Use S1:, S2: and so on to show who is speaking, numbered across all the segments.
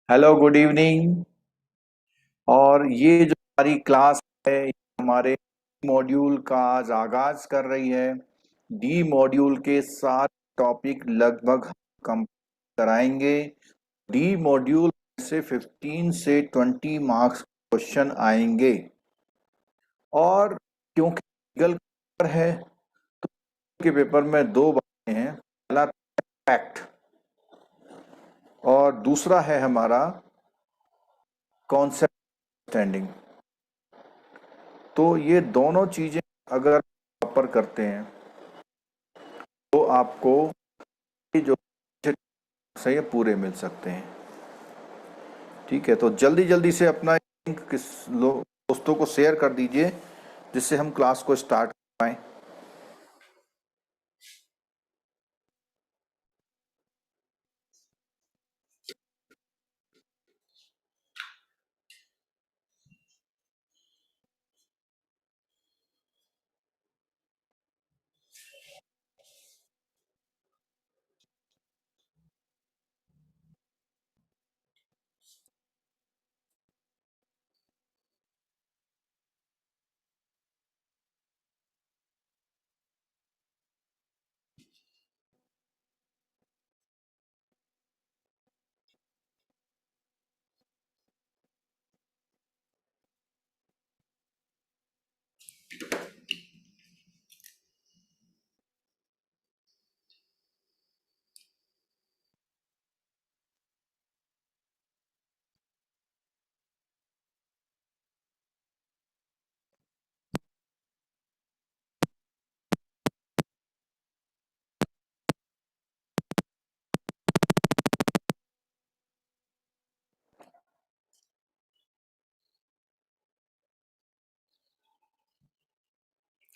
S1: Hello, good evening. और ये जो हमारी क्लास है, ये हमारे मॉड्यूल का आज आगाज कर रही है। डी मॉड्यूल के सात टॉपिक लगभग हम कराएंगे। डी मॉड्यूल से 15 से 20 मार्क्स क्वेश्चन आएंगे। और क्योंकि लीगल पेपर है तो के पेपर में दो बातें हैं। पहला फैक्ट और दूसरा है हमारा कॉन्सेप्ट स्टैंडिंग। तो ये दोनों चीजें अगर प्रॉपर करते हैं तो आपको ये जो सही है पूरे मिल सकते हैं। ठीक है, तो जल्दी जल्दी से अपना लिंक दोस्तों को शेयर कर दीजिए जिससे हम क्लास को स्टार्ट कर पाए।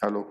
S1: हेलो।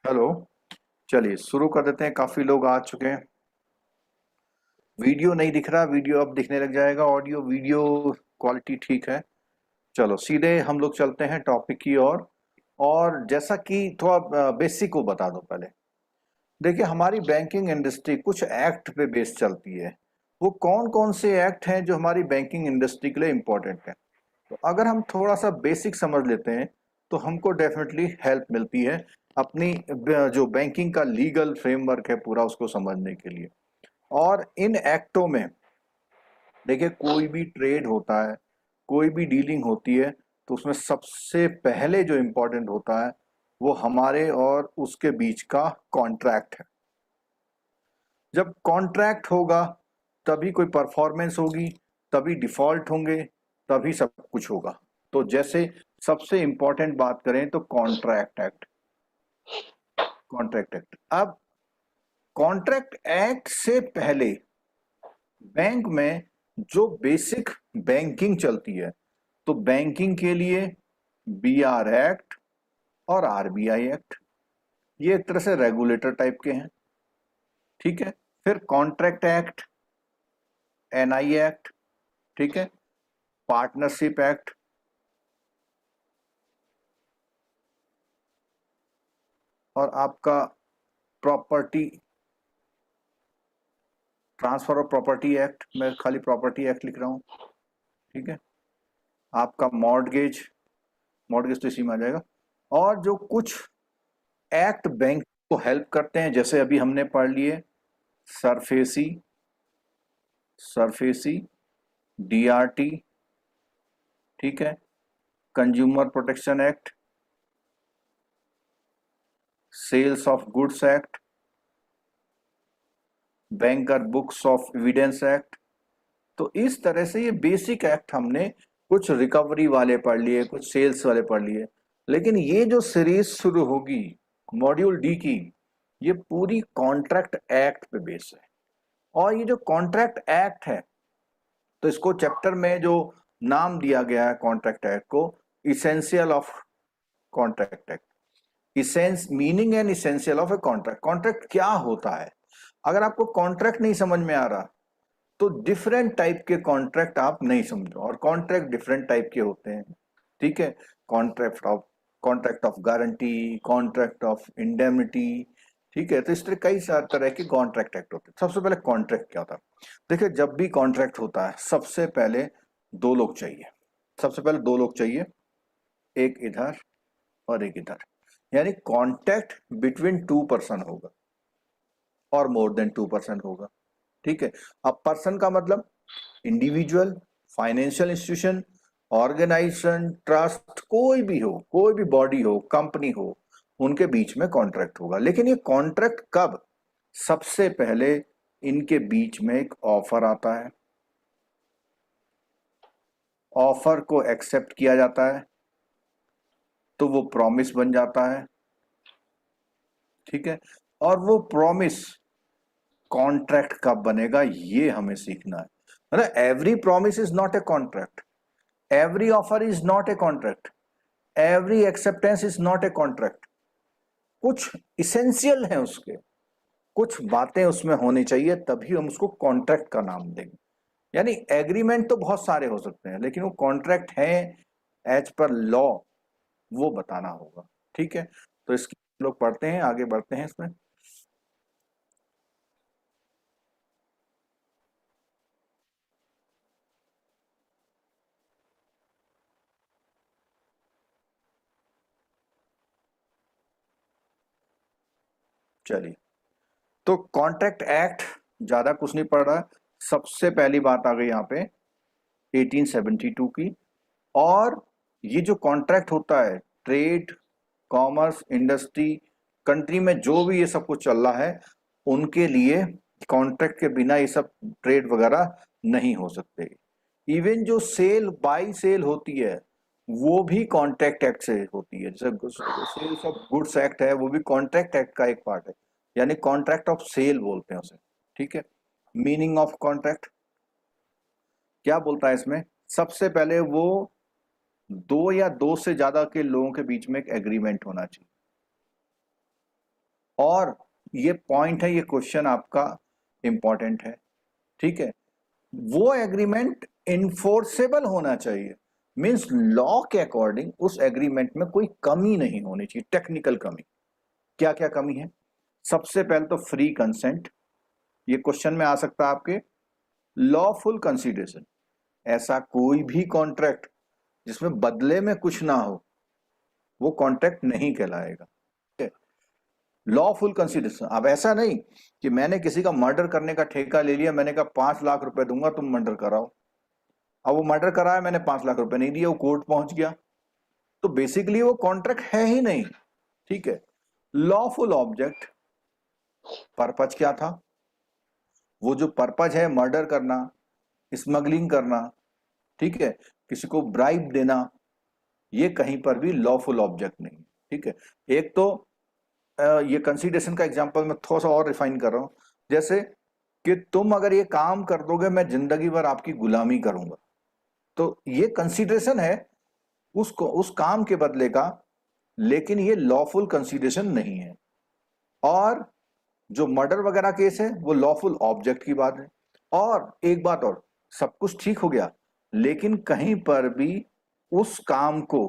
S1: हेलो, चलिए शुरू कर देते हैं। काफी लोग आ चुके हैं। वीडियो नहीं दिख रहा, वीडियो अब दिखने लग जाएगा। ऑडियो वीडियो क्वालिटी ठीक है। चलो सीधे हम लोग चलते हैं टॉपिक की ओर। और जैसा कि थोड़ा बेसिक को बता दो पहले। देखिए, हमारी बैंकिंग इंडस्ट्री कुछ एक्ट पे बेस चलती है। वो कौन कौन से एक्ट हैं जो हमारी बैंकिंग इंडस्ट्री के लिए इम्पोर्टेंट है? तो अगर हम थोड़ा सा बेसिक समझ लेते हैं तो हमको डेफिनेटली हेल्प मिलती है अपनी जो बैंकिंग का लीगल फ्रेमवर्क है पूरा उसको समझने के लिए। और इन एक्टों में देखिए, कोई भी ट्रेड होता है, कोई भी डीलिंग होती है, तो उसमें सबसे पहले जो इम्पोर्टेंट होता है वो हमारे और उसके बीच का कॉन्ट्रैक्ट है। जब कॉन्ट्रैक्ट होगा तभी कोई परफॉर्मेंस होगी, तभी डिफॉल्ट होंगे, तभी सब कुछ होगा। तो जैसे सबसे इंपॉर्टेंट बात करें तो कॉन्ट्रैक्ट एक्ट। कॉन्ट्रैक्ट एक्ट, अब कॉन्ट्रैक्ट एक्ट से पहले बैंक में जो बेसिक बैंकिंग चलती है, तो बैंकिंग के लिए बीआर एक्ट और आरबीआई एक्ट, ये एक तरह से रेगुलेटर टाइप के हैं। ठीक है, फिर कॉन्ट्रैक्ट एक्ट, एनआई एक्ट, ठीक है, पार्टनरशिप एक्ट, और आपका property transfer of property act, मैं खाली प्रॉपर्टी एक्ट लिख रहा हूँ। ठीक है, आपका मॉर्टगेज, मॉर्टगेज तो इसी में आ जाएगा। और जो कुछ एक्ट बैंक को हेल्प करते हैं, जैसे अभी हमने पढ़ लिए सरफेसी, सरफेसी, डीआरटी, ठीक है, consumer protection act, sales of goods act, banker books of evidence act. तो इस तरह से ये बेसिक एक्ट हमने कुछ रिकवरी वाले पढ़ लिए, कुछ सेल्स वाले पढ़ लिए, लेकिन ये जो सीरीज शुरू होगी मॉड्यूल डी की, ये पूरी कॉन्ट्रैक्ट एक्ट पे बेस है। और ये जो कॉन्ट्रैक्ट एक्ट है, तो इसको चैप्टर में जो नाम दिया गया है कॉन्ट्रैक्ट एक्ट को, essential of contract act, essence meaning and essential of a contract. Contract क्या होता है? अगर आपको कॉन्ट्रैक्ट नहीं समझ में आ रहा तो डिफरेंट टाइप के कॉन्ट्रैक्ट आप नहीं समझो, और कॉन्ट्रैक्ट डिफरेंट टाइप के होते हैं, ठीक है। Contract of guarantee, contract of indemnity, ठीक है। तो इस तरह कई सारे तरह के कॉन्ट्रैक्ट एक्ट होते हैं। सबसे पहले कॉन्ट्रैक्ट क्या होता है? देखिए, जब भी कॉन्ट्रैक्ट होता है सबसे पहले दो लोग चाहिए। सबसे पहले दो लोग चाहिए, एक इधर और एक इधर, यानी कॉन्ट्रैक्ट बिटवीन टू पर्सन होगा और मोर देन टू पर्सन होगा, ठीक है। अब पर्सन का मतलब individual, financial institution, organisation, trust, कोई भी हो, कोई भी बॉडी हो, कंपनी हो, उनके बीच में कॉन्ट्रैक्ट होगा। लेकिन ये कॉन्ट्रैक्ट कब? सबसे पहले इनके बीच में एक ऑफर आता है, ऑफर को एक्सेप्ट किया जाता है तो वो प्रॉमिस बन जाता है, ठीक है। और वो प्रॉमिस कॉन्ट्रैक्ट कब बनेगा ये हमें सीखना है। मतलब every promise is not a contract, every offer is not a contract, every acceptance is not a contract. कुछ इसेंशियल है उसके, कुछ बातें उसमें होनी चाहिए, तभी हम उसको कॉन्ट्रैक्ट का नाम देंगे। यानी एग्रीमेंट तो बहुत सारे हो सकते हैं, लेकिन वो कॉन्ट्रैक्ट है एज पर लॉ, वो बताना होगा, ठीक है। तो इसकी लोग पढ़ते हैं, आगे बढ़ते हैं इसमें। चलिए, तो कॉन्ट्रैक्ट एक्ट ज्यादा कुछ नहीं पड़ रहा है। सबसे पहली बात आ गई यहाँ पे 1872 की। और ये जो कॉन्ट्रैक्ट होता है, ट्रेड, कॉमर्स, इंडस्ट्री, कंट्री में जो भी ये सब कुछ चल रहा है, उनके लिए कॉन्ट्रैक्ट के बिना ये सब ट्रेड वगैरह नहीं हो सकते। इवन जो सेल बाई सेल होती है वो भी कॉन्ट्रैक्ट एक्ट से होती है। जैसे सेल्स ऑफ गुड्स एक्ट है, वो भी कॉन्ट्रैक्ट एक्ट का एक पार्ट है, यानी कॉन्ट्रैक्ट ऑफ सेल बोलते हैं उसे, ठीक है। मीनिंग ऑफ कॉन्ट्रैक्ट क्या बोलता है इसमें? सबसे पहले वो दो या दो से ज्यादा के लोगों के बीच में एक एग्रीमेंट होना चाहिए। और ये पॉइंट है, ये क्वेश्चन आपका इंपॉर्टेंट है, ठीक है। वो एग्रीमेंट इन्फोर्सेबल होना चाहिए, मींस लॉ के अकॉर्डिंग उस एग्रीमेंट में कोई कमी नहीं होनी चाहिए, टेक्निकल कमी। क्या क्या कमी है? सबसे पहले तो फ्री कंसेंट, ये क्वेश्चन में आ सकता है आपके। लॉफुल कंसीडरेशन, ऐसा कोई भी कॉन्ट्रैक्ट जिसमें बदले में कुछ ना हो वो कॉन्ट्रैक्ट नहीं कहलाएगा। लॉफुल कंसीडरेशन, अब ऐसा नहीं कि मैंने किसी का मर्डर करने का ठेका ले लिया, मैंने कहा 5 लाख रुपए दूंगा तुम मर्डर कराओ। अब वो मर्डर कराया, मैंने 5 लाख रुपए नहीं दिए, वो कोर्ट पहुंच गया, तो बेसिकली वो कॉन्ट्रैक्ट है ही नहीं, ठीक है। लॉफुल ऑब्जेक्ट, पर्पज क्या था? वो जो पर्पज है मर्डर करना, स्मगलिंग करना, ठीक है, किसी को ब्राइब देना, ये कहीं पर भी लॉफुल ऑब्जेक्ट नहीं, ठीक है। एक तो ये कंसीडरेशन का एग्जांपल मैं थोड़ा सा और रिफाइन कर रहा हूं, जैसे कि तुम अगर ये काम कर दोगे मैं जिंदगी भर आपकी गुलामी करूंगा, तो ये कंसीडरेशन है उसको उस काम के बदले का, लेकिन ये लॉफुल कंसीडरेशन नहीं है। और जो मर्डर वगैरह केस है वो लॉफुल ऑब्जेक्ट की बात है। और एक बात और, सब कुछ ठीक हो गया, लेकिन कहीं पर भी उस काम को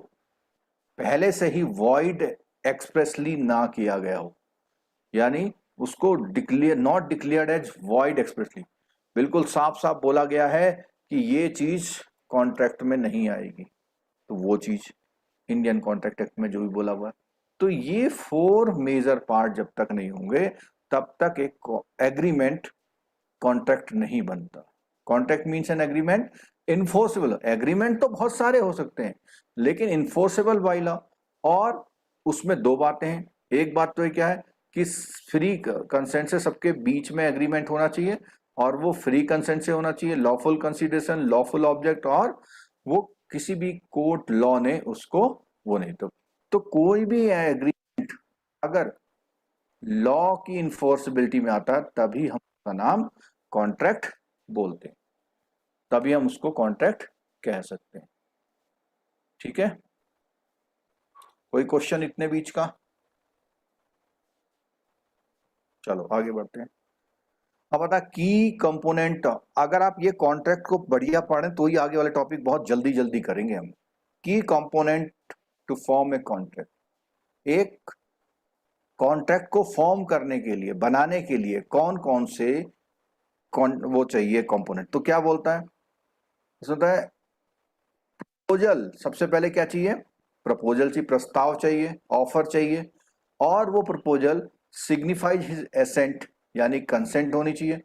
S1: पहले से ही वॉइड एक्सप्रेसली ना किया गया हो, यानी उसको declare not declared as void expressly, बिल्कुल साफ साफ बोला गया है कि ये चीज कॉन्ट्रैक्ट में नहीं आएगी, तो वो चीज इंडियन कॉन्ट्रैक्ट एक्ट में जो भी बोला हुआ है। तो ये 4 मेजर पार्ट जब तक नहीं होंगे तब तक एक एग्रीमेंट कॉन्ट्रैक्ट नहीं बनता। Contract means an agreement enforceable. Agreement तो बहुत सारे हो सकते हैं, लेकिन इन्फोर्सेबल बाय लॉ। और उसमें दो बातें हैं, एक बात तो ये क्या है कि फ्री कंसेंट से सबके बीच में एग्रीमेंट होना चाहिए, और वो फ्री कंसेंट से होना चाहिए, लॉफुल कंसीडरेशन, लॉफुल ऑब्जेक्ट, और वो किसी भी कोर्ट लॉ ने उसको वो नहीं। तो कोई भी एग्रीमेंट अगर लॉ की इन्फोर्सिबिलिटी में आता है तभी हम उसका नाम कॉन्ट्रैक्ट बोलते हैं, तभी हम उसको कॉन्ट्रैक्ट कह सकते हैं। ठीक है, कोई क्वेश्चन इतने बीच का? चलो आगे बढ़ते हैं। अब बता की कंपोनेंट, अगर आप ये कॉन्ट्रैक्ट को बढ़िया पढ़ें तो ही आगे वाले टॉपिक बहुत जल्दी जल्दी करेंगे हम। की component to form a contract, एक कॉन्ट्रैक्ट को फॉर्म करने के लिए, बनाने के लिए कौन कौन से वो चाहिए कंपोनेंट। तो क्या बोलता है इसमें, होता है प्रपोजल। सबसे पहले क्या चाहिए? प्रपोजल चाहिए, प्रस्ताव चाहिए, ऑफर चाहिए, और वो प्रपोजल सिग्निफाइज हिज एसेंट यानी कंसेंट होनी चाहिए।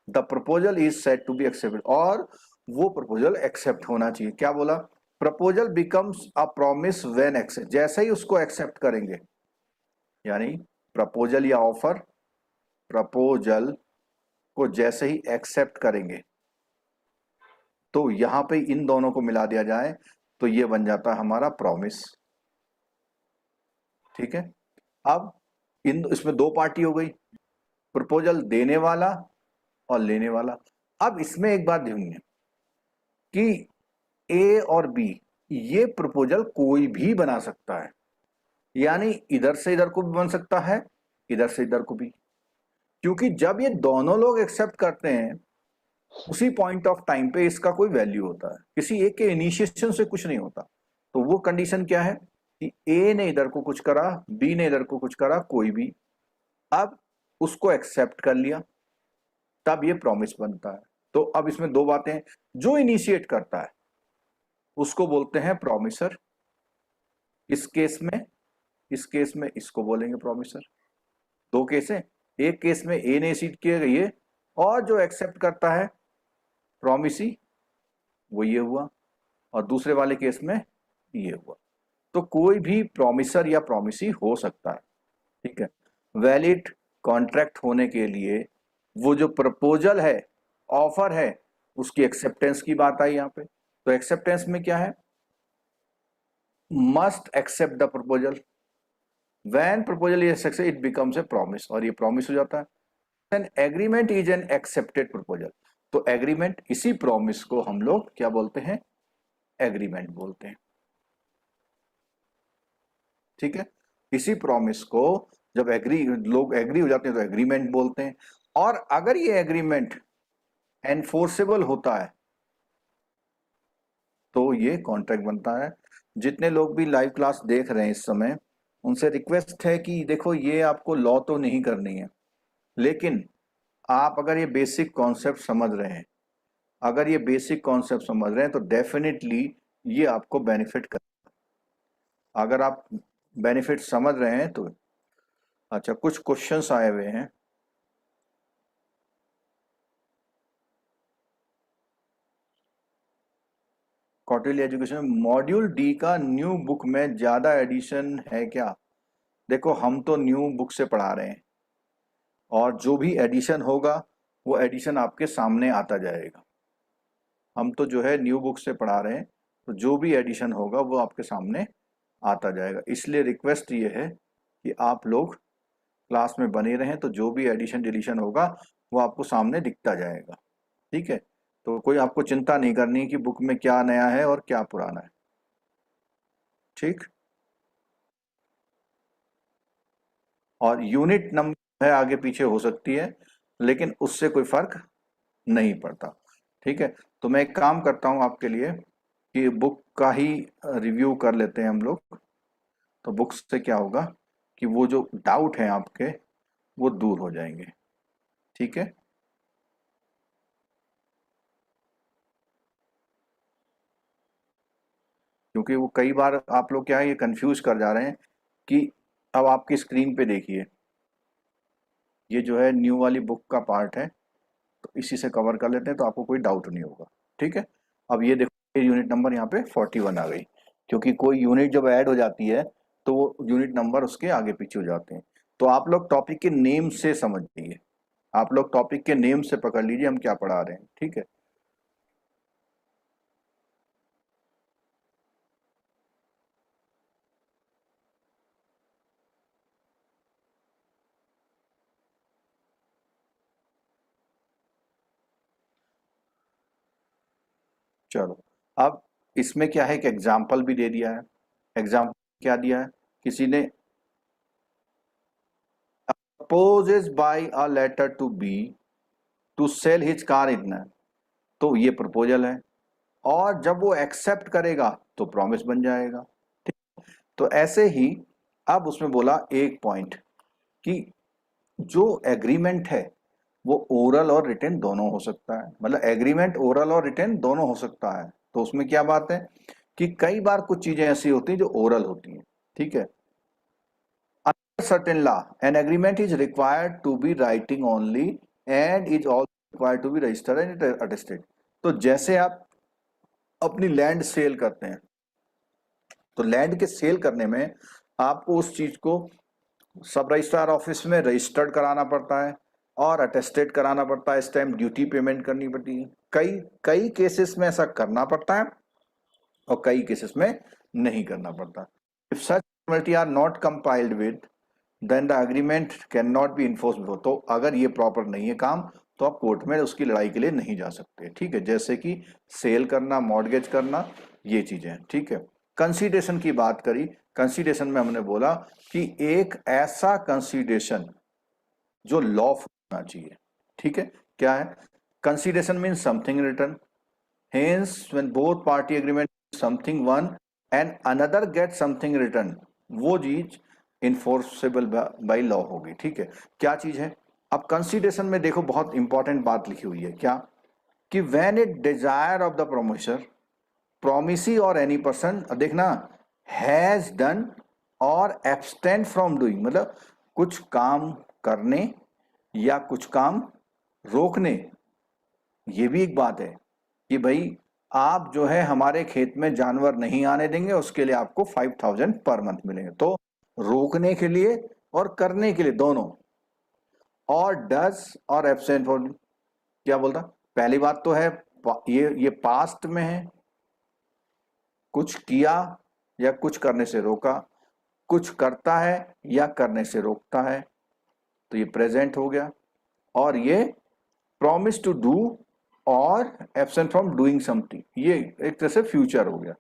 S1: The proposal is said to be accepted, और वो प्रपोजल एक्सेप्ट होना चाहिए। क्या बोला? Proposal becomes a promise when accept, जैसे ही उसको एक्सेप्ट करेंगे, यानी प्रपोजल या ऑफर, प्रपोजल को जैसे ही एक्सेप्ट करेंगे तो यहां पे इन दोनों को मिला दिया जाए तो ये बन जाता है हमारा प्रॉमिस। ठीक है, अब इसमें दो पार्टी हो गई, प्रपोजल देने वाला और लेने वाला। अब इसमें एक बात ध्यान कि ए और बी ये प्रपोजल कोई भी बना सकता है, यानी इधर से इधर को भी बन सकता है, इधर से इधर को भी, क्योंकि जब ये दोनों लोग एक्सेप्ट करते हैं उसी पॉइंट ऑफ टाइम पे इसका कोई वैल्यू होता है, किसी एक के इनिशिएशन से कुछ नहीं होता। तो वो कंडीशन क्या है कि ए ने इधर को कुछ करा, बी ने इधर को कुछ करा, कोई भी, अब उसको एक्सेप्ट कर लिया, तब ये प्रॉमिस बनता है। तो अब इसमें दो बातें, जो इनिशिएट करता है उसको बोलते हैं प्रॉमिसर, इस केस में इसको बोलेंगे प्रॉमिसर। दो केस है, एक केस में ए ने इनिशिएट किया ये, और जो एक्सेप्ट करता है प्रॉमिसी वो ये हुआ, और दूसरे वाले केस में ये हुआ। तो कोई भी प्रॉमिसर या प्रॉमिसी हो सकता है। ठीक है, वैलिड कॉन्ट्रैक्ट होने के लिए वो जो प्रपोजल है, ऑफर है, उसकी एक्सेप्टेंस की बात आई यहाँ पे। तो एक्सेप्टेंस में क्या है? Must accept the proposal, when proposal is accepted it becomes a promise, और ये प्रॉमिस हो जाता है। An agreement is an accepted proposal, तो एग्रीमेंट, इसी प्रॉमिस को हम लोग क्या बोलते हैं? एग्रीमेंट बोलते हैं। ठीक है, इसी प्रॉमिस को जब लोग एग्री हो जाते हैं तो एग्रीमेंट बोलते हैं। और अगर ये एग्रीमेंट एनफोर्सेबल होता है तो ये कॉन्ट्रैक्ट बनता है। जितने लोग भी लाइव क्लास देख रहे हैं इस समय, उनसे रिक्वेस्ट है कि देखो ये आपको लॉ तो नहीं करनी है, लेकिन आप अगर ये बेसिक कॉन्सेप्ट समझ रहे हैं, अगर ये बेसिक कॉन्सेप्ट समझ रहे हैं तो डेफिनेटली ये आपको बेनिफिट कर, अगर आप बेनिफिट समझ रहे हैं तो। अच्छा, कुछ क्वेश्चंस आए हुए हैं। कौटिल्य एजुकेशन मॉड्यूल डी का न्यू बुक में ज्यादा एडिशन है क्या? देखो हम तो न्यू बुक से पढ़ा रहे हैं, और जो भी एडिशन होगा वो एडिशन आपके सामने आता जाएगा। हम तो जो है न्यू बुक से पढ़ा रहे हैं, तो जो भी एडिशन होगा वो आपके सामने आता जाएगा। इसलिए रिक्वेस्ट ये है कि आप लोग क्लास में बने रहें, तो जो भी एडिशन डिलीशन होगा वो आपको सामने दिखता जाएगा। ठीक है, तो कोई आपको चिंता नहीं करनी कि बुक में क्या नया है और क्या पुराना है। ठीक, और यूनिट नंबर है आगे पीछे हो सकती है, लेकिन उससे कोई फर्क नहीं पड़ता। ठीक है, तो मैं एक काम करता हूं आपके लिए कि बुक का ही रिव्यू कर लेते हैं हम लोग। तो बुक से क्या होगा कि वो जो डाउट है आपके वो दूर हो जाएंगे। ठीक है, क्योंकि वो कई बार आप लोग क्या है ये कंफ्यूज कर जा रहे हैं कि, अब आपकी स्क्रीन पे देखिए, ये जो है न्यू वाली बुक का पार्ट है, तो इसी से कवर कर लेते हैं तो आपको कोई डाउट नहीं होगा। ठीक है, अब ये देखो यूनिट नंबर यहाँ पे 41 आ गई, क्योंकि कोई यूनिट जब ऐड हो जाती है तो वो यूनिट नंबर उसके आगे पीछे हो जाते हैं। तो आप लोग टॉपिक के नेम से समझ लीजिए, आप लोग टॉपिक के नेम से पकड़ लीजिए हम क्या पढ़ा रहे हैं। ठीक है, चलो, अब इसमें क्या है कि एग्जाम्पल भी दे दिया है। एग्जाम्पल क्या दिया है, किसी ने proposes by a letter to B to sell his car इतना, तो ये प्रपोजल है, और जब वो एक्सेप्ट करेगा तो प्रॉमिस बन जाएगा। ठीक, तो ऐसे ही अब उसमें बोला एक पॉइंट कि जो एग्रीमेंट है वो ओरल और रिटन दोनों हो सकता है, मतलब एग्रीमेंट ओरल और रिटन दोनों हो सकता है। तो उसमें क्या बात है कि कई बार कुछ चीजें ऐसी होती हैं जो ओरल होती हैं। ठीक है, certain law an agreement is required to be writing only and is also required to be registered and attested। तो जैसे आप अपनी लैंड सेल करते हैं, तो लैंड के सेल करने में आपको उस चीज को सब रजिस्ट्रार ऑफिस में रजिस्टर्ड कराना पड़ता है और अटेस्टेड कराना पड़ता है, स्टैम्प ड्यूटी पेमेंट करनी पड़ती है। कई कई केसेस में ऐसा करना पड़ता है और कई केसेस में नहीं करना पड़ता। If such formality are not complied with then the agreement can not be enforce before. तो अगर ये प्रॉपर नहीं है काम तो आप कोर्ट में उसकी लड़ाई के लिए नहीं जा सकते। ठीक है, जैसे कि सेल करना, मॉर्गेज करना, ये चीजें। ठीक है, कंसीडरेशन की बात करी। कंसीडरेशन में हमने बोला कि एक ऐसा कंसीडरेशन जो लॉफुल होना चाहिए। ठीक है, क्या है consideration? Mean something return, hence when both party agreement something one and another get something return, वो चीज इन्फोर्सेबल बाय लॉ होगी। ठीक है, क्या चीज है? अब कंसीडरेशन में देखो बहुत इंपॉर्टेंट बात लिखी हुई है, क्या कि when it desire of the promisor, promisee और एनी पर्सन, देखना, हैज डन और एब्सटेंड फ्रॉम डूइंग, मतलब कुछ काम करने या कुछ काम रोकने। ये भी एक बात है कि भाई आप जो है हमारे खेत में जानवर नहीं आने देंगे, उसके लिए आपको 5000 पर मंथ मिलेंगे। तो रोकने के लिए और करने के लिए दोनों। और डज और एब्सेंट फॉर, क्या बोलता? पहली बात तो है ये पास्ट में है, कुछ किया या कुछ करने से रोका, कुछ करता है या करने से रोकता है, तो ये प्रेजेंट हो गया। और ये प्रॉमिस टू डू और एब्सेंट फ्रॉम डूइंग समथिंग, ये एक तरह से फ्यूचर हो गया।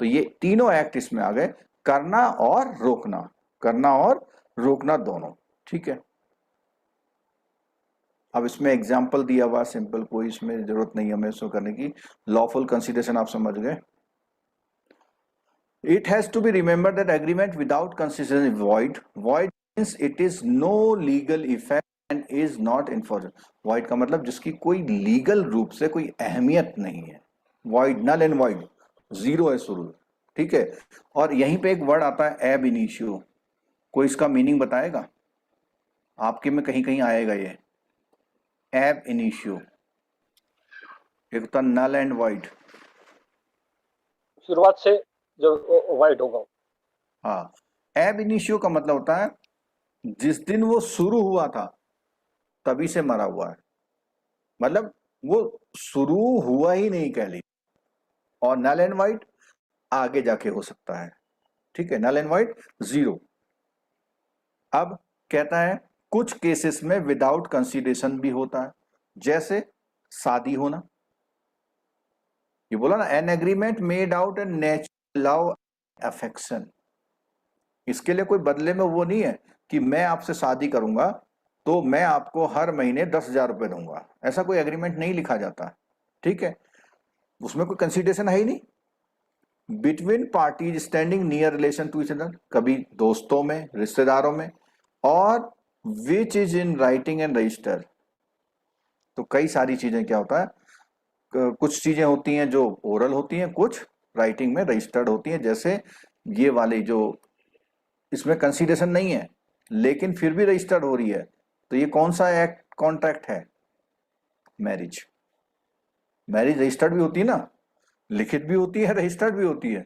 S1: तो ये तीनों एक्ट इसमें आ गए, करना और रोकना, करना और रोकना दोनों। ठीक है, अब इसमें एग्जाम्पल दिया हुआ सिंपल, कोई इसमें जरूरत नहीं है हमें इसको करने की। लॉफुल कंसीडरेशन आप समझ गए। It has to be remember that agreement without consideration is void. Void means it is no legal effect and is not enforce. Void का मतलब जिसकी कोई लीगल रूप से कोई अहमियत नहीं है। Void, null and void, zero है शुरू। ठीक है, और यहीं पे एक वर्ड आता है एब इनिशियो, कोई इसका मीनिंग बताएगा? आपके में कहीं कहीं आएगा ये एब इनिशियो। एक तो नल एंड वाइड,
S2: शुरुआत से जो वाइड होगा।
S1: हाँ, एब इनिशियो का मतलब होता है जिस दिन वो शुरू हुआ था तभी से मरा हुआ है, मतलब वो शुरू हुआ ही नहीं कह ली। और नल एंड वाइड आगे जाके हो सकता है। ठीक है, नल एंड वाइड जीरो। अब कहता है कुछ केसेस में विदाउट कंसीडरेशन भी होता है, जैसे शादी होना। ये बोला ना, an agreement made out and natural love affection. इसके लिए कोई बदले में वो नहीं है कि मैं आपसे शादी करूंगा तो मैं आपको हर महीने 10,000 रुपए दूंगा, ऐसा कोई एग्रीमेंट नहीं लिखा जाता। ठीक है, उसमें कोई कंसीडरेशन है ही नहीं। Between parties standing near relation to each other, कभी दोस्तों में, रिश्तेदारों में, और which is in writing and register. तो कई सारी चीजें क्या होता है, कुछ चीजें होती हैं जो ओरल होती हैं, कुछ राइटिंग में रजिस्टर्ड होती हैं। जैसे ये वाली जो इसमें कंसीडरेशन नहीं है लेकिन फिर भी रजिस्टर्ड हो रही है, तो ये कौन सा एक्ट, कॉन्ट्रैक्ट है? मैरिज। मैरिज रजिस्टर्ड भी होती है ना, लिखित भी होती है, रजिस्टर्ड भी होती है,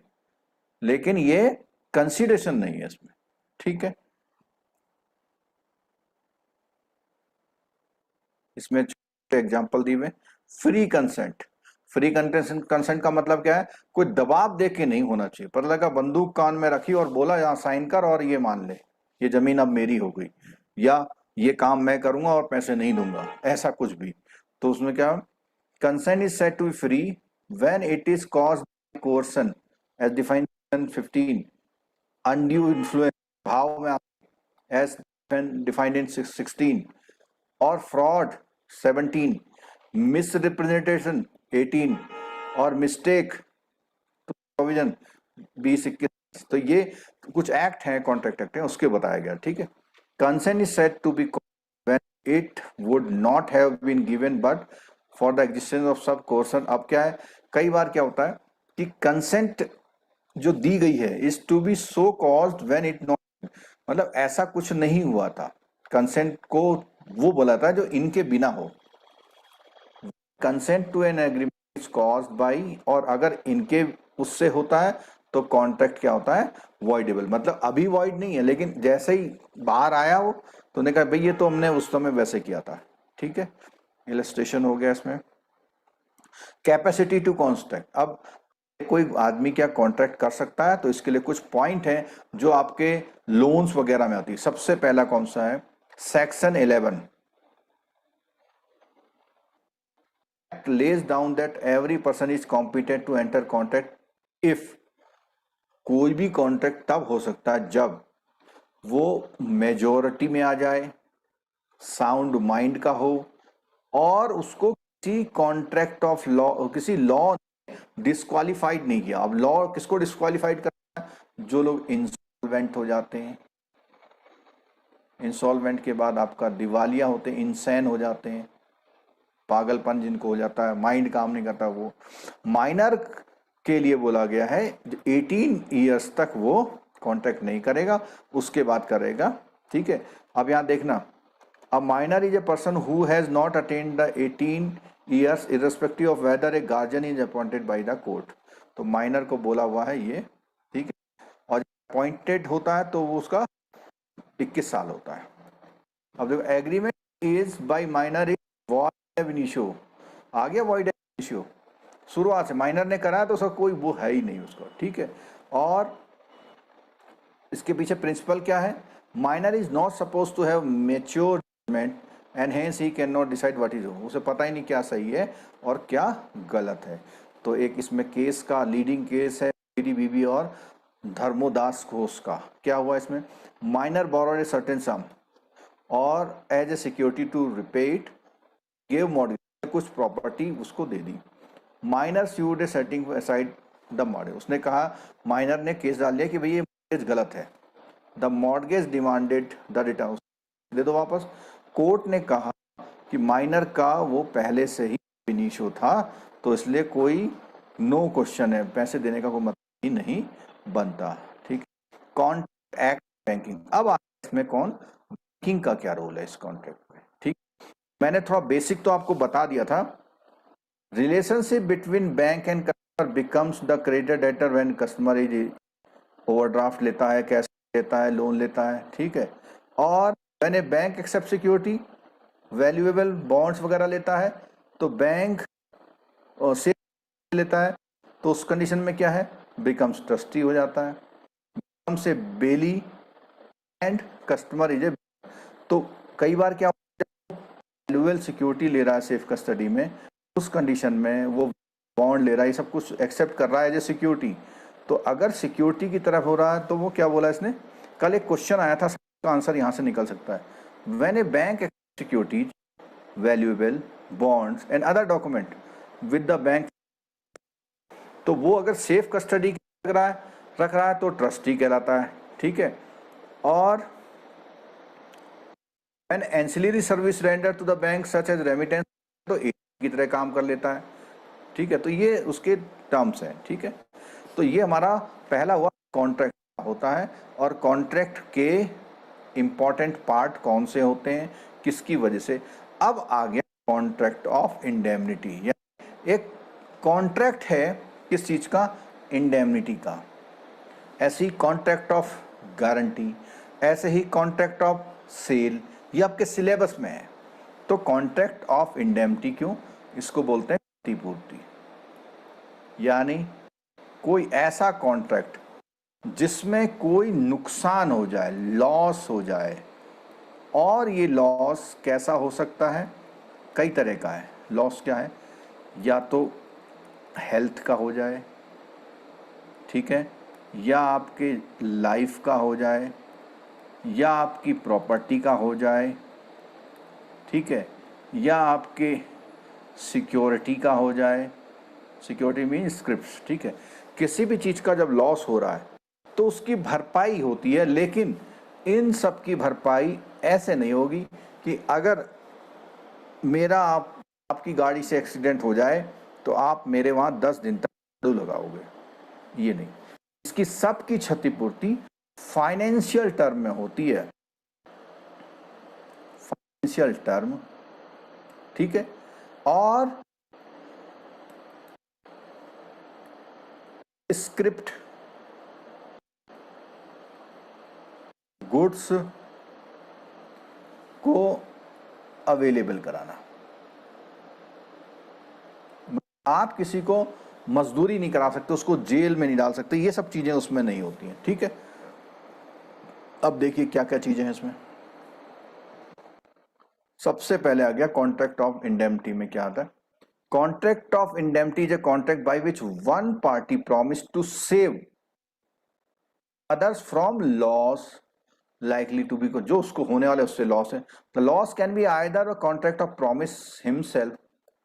S1: लेकिन ये कंसीडरेशन नहीं है इसमें। ठीक है, इसमें एग्जांपल दिए हुए। Free consent. फ्री कंसेंट का मतलब क्या है? कोई दबाव दे के नहीं होना चाहिए। पर लगा बंदूक कान में रखी और बोला यहां साइन कर और ये मान ले ये जमीन अब मेरी हो गई, या ये काम मैं करूंगा और पैसे नहीं दूंगा, ऐसा कुछ भी। तो उसमें क्या, consent is said to be free when it is caused by coercion as defined in 15, undue influence भाव में as defined in 16, और fraud 17, misrepresentation 18, और mistake प्रोविजन 20-21। तो ये कुछ एक्ट हैं, कॉन्ट्रैक्ट एक्ट हैं, उसके बताया गया। ठीक है, consent is said to be when it would not have been given but for the existence of such coercion. अब क्या है, कई बार क्या होता है कि कंसेंट जो दी गई है is to be so caused when it not, मतलब ऐसा कुछ नहीं हुआ था, कंसेंट को वो बोला था जो इनके बिना हो। Consent to an agreement is caused by, और अगर इनके उससे होता है तो कॉन्ट्रैक्ट क्या होता है, वॉइडेबल। मतलब अभी वॉइड नहीं है, लेकिन जैसे ही बाहर आया वो तो उन्होंने कहा भाई ये तो हमने उस समय वैसे किया था। ठीक है, इलस्ट्रेशन हो गया इसमें। कैपेसिटी टू कॉन्ट्रैक्ट, अब कोई आदमी क्या कॉन्ट्रैक्ट कर सकता है, तो इसके लिए कुछ पॉइंट है जो आपके लोन्स वगैरह में आती है। सबसे पहला कौन सा है, section 11 lays down that every person is competent to enter contract if, कोई भी कॉन्ट्रैक्ट तब हो सकता है जब वो मेजोरिटी में आ जाए, साउंड माइंड का हो, और उसको किसी कॉन्ट्रैक्ट ऑफ लॉ, किसी लॉ डिस्क्वालिफाइड नहीं किया। अब लॉ किसको डिस्क्वालिफाइड करता है, जो लोग इंसॉल्वेंट हो जाते हैं, इंसॉल्वेंट के बाद आपका दिवालिया होते हैं, इंसैन हो जाते हैं, पागलपन जिनको हो जाता है, माइंड काम नहीं करता, वो माइनर के लिए बोला गया है 18 ईयर्स तक वो कॉन्ट्रैक्ट नहीं करेगा, उसके बाद करेगा। ठीक है, अब यहां देखना, a minor is a person who has not attained the 18 years irrespective of whether a guardian is appointed by the court. तो माइनर को बोला हुआ है ये। ठीक है, और अपॉइंटेड होता है तो वो उसका 21 साल होता है। अब देखो, agreement is by minor is void ab initio, आ गया वॉइड एब इनिशियो, शुरुआत से माइनर ने करा तो उसका कोई वो है ही नहीं उसका। ठीक है, और इसके पीछे प्रिंसिपल क्या है, minor is not suppose to have mature judgement and hence he can not decide what is, उसे पता ही नहीं क्या सही है और क्या गलत है। तो एक इसमें केस का लीडिंग केस है बीबी और धर्मोदास घोष का। क्या हुआ इसमें, minor borrowed a certain sum और as a security to repay it give मॉडरेट, कुछ प्रॉपर्टी उसको दे दी। Minor sued a setting aside the मॉडरेट, उसने कहा, माइनर ने केस डाल लिया कि भाई ये मॉडरेज गलत है। The mortgagee demanded the return, दे दो वापस। कोर्ट ने कहा कि माइनर का वो पहले से ही इनिशियो था, तो इसलिए कोई नो क्वेश्चन है, पैसे देने का कोई मतलब ही नहीं बनता। ठीक, कॉन्ट्रैक्ट एक्ट बैंकिंग, अब इसमें कौन, बैंकिंग का क्या रोल है इस कॉन्ट्रैक्ट में। ठीक, मैंने थोड़ा बेसिक तो आपको बता दिया था। Relationship between bank and customer becomes the creditor debtor when customer is overdraft लेता है, कैश लेता है, लोन लेता है। ठीक है, और when a bank accept security, valuable bonds वगैरह लेता है, तो बैंक से लेता है, तो उस कंडीशन में क्या है, बिकम्स ट्रस्टी हो जाता है, becomes a bailee and customer is a, तो कई बार क्या वैल्यूएबल सिक्योरिटी ले रहा है सेफ कस्टडी में, उस कंडीशन में वो बॉन्ड ले रहा है, सब कुछ एक्सेप्ट कर रहा है एज ए सिक्योरिटी। तो अगर सिक्योरिटी की तरफ हो रहा है तो वो क्या बोला इसने, कल एक क्वेश्चन आया था, सबका आंसर यहां से निकल सकता है। When a bank security valuable bonds and other document with the bank, तो वो अगर सेफ कस्टडी रख रहा है तो ट्रस्टी कहलाता है। ठीक है, और an ancillary service render to the bank such as remittance, तो एक की तरह काम कर लेता है। ठीक है, तो ये उसके टर्म्स हैं। ठीक है, तो ये हमारा पहला हुआ कॉन्ट्रैक्ट होता है, और कॉन्ट्रैक्ट के इंपॉर्टेंट पार्ट कौन से होते हैं, किसकी वजह से। अब आ गया कॉन्ट्रैक्ट ऑफ इंडेमनिटी, एक कॉन्ट्रैक्ट है किस चीज का, इंडेमनिटी का। ऐसे ही कॉन्ट्रैक्ट ऑफ गारंटी, ऐसे ही कॉन्ट्रैक्ट ऑफ सेल, ये आपके सिलेबस में है। तो कॉन्ट्रैक्ट ऑफ इंडेमनिटी क्यों, इसको बोलते हैं क्षतिपूर्ति, यानी कोई ऐसा कॉन्ट्रैक्ट जिसमें कोई नुकसान हो जाए, लॉस हो जाए, और ये लॉस कैसा हो सकता है, कई तरह का है। लॉस क्या है, या तो हेल्थ का हो जाए, ठीक है, या आपके लाइफ का हो जाए, या आपकी प्रॉपर्टी का हो जाए, ठीक है, या आपके सिक्योरिटी का हो जाए, सिक्योरिटी मीन स्क्रिप्ट, ठीक है, किसी भी चीज़ का जब लॉस हो रहा है तो उसकी भरपाई होती है, लेकिन इन सब की भरपाई ऐसे नहीं होगी कि अगर मेरा आपकी गाड़ी से एक्सीडेंट हो जाए तो आप मेरे वहाँ 10 दिन तक झाड़ू लगाओगे, ये नहीं। इसकी सबकी क्षतिपूर्ति फाइनेंशियल टर्म में होती है, फाइनेंशियल टर्म, ठीक है, और स्क्रिप्ट गुड्स को अवेलेबल कराना। आप किसी को मजदूरी नहीं करा सकते, उसको जेल में नहीं डाल सकते, ये सब चीजें उसमें नहीं होती हैं, ठीक है। अब देखिए क्या क्या चीजें हैं इसमें। सबसे पहले आ गया कॉन्ट्रैक्ट ऑफ इंडेमनिटी में क्या आता है। Contract of indemnity is a contract by which one party promise to save others from loss likely to be, जो उसको होने वाले उससे लॉस है। The loss can be either a contract of promise himself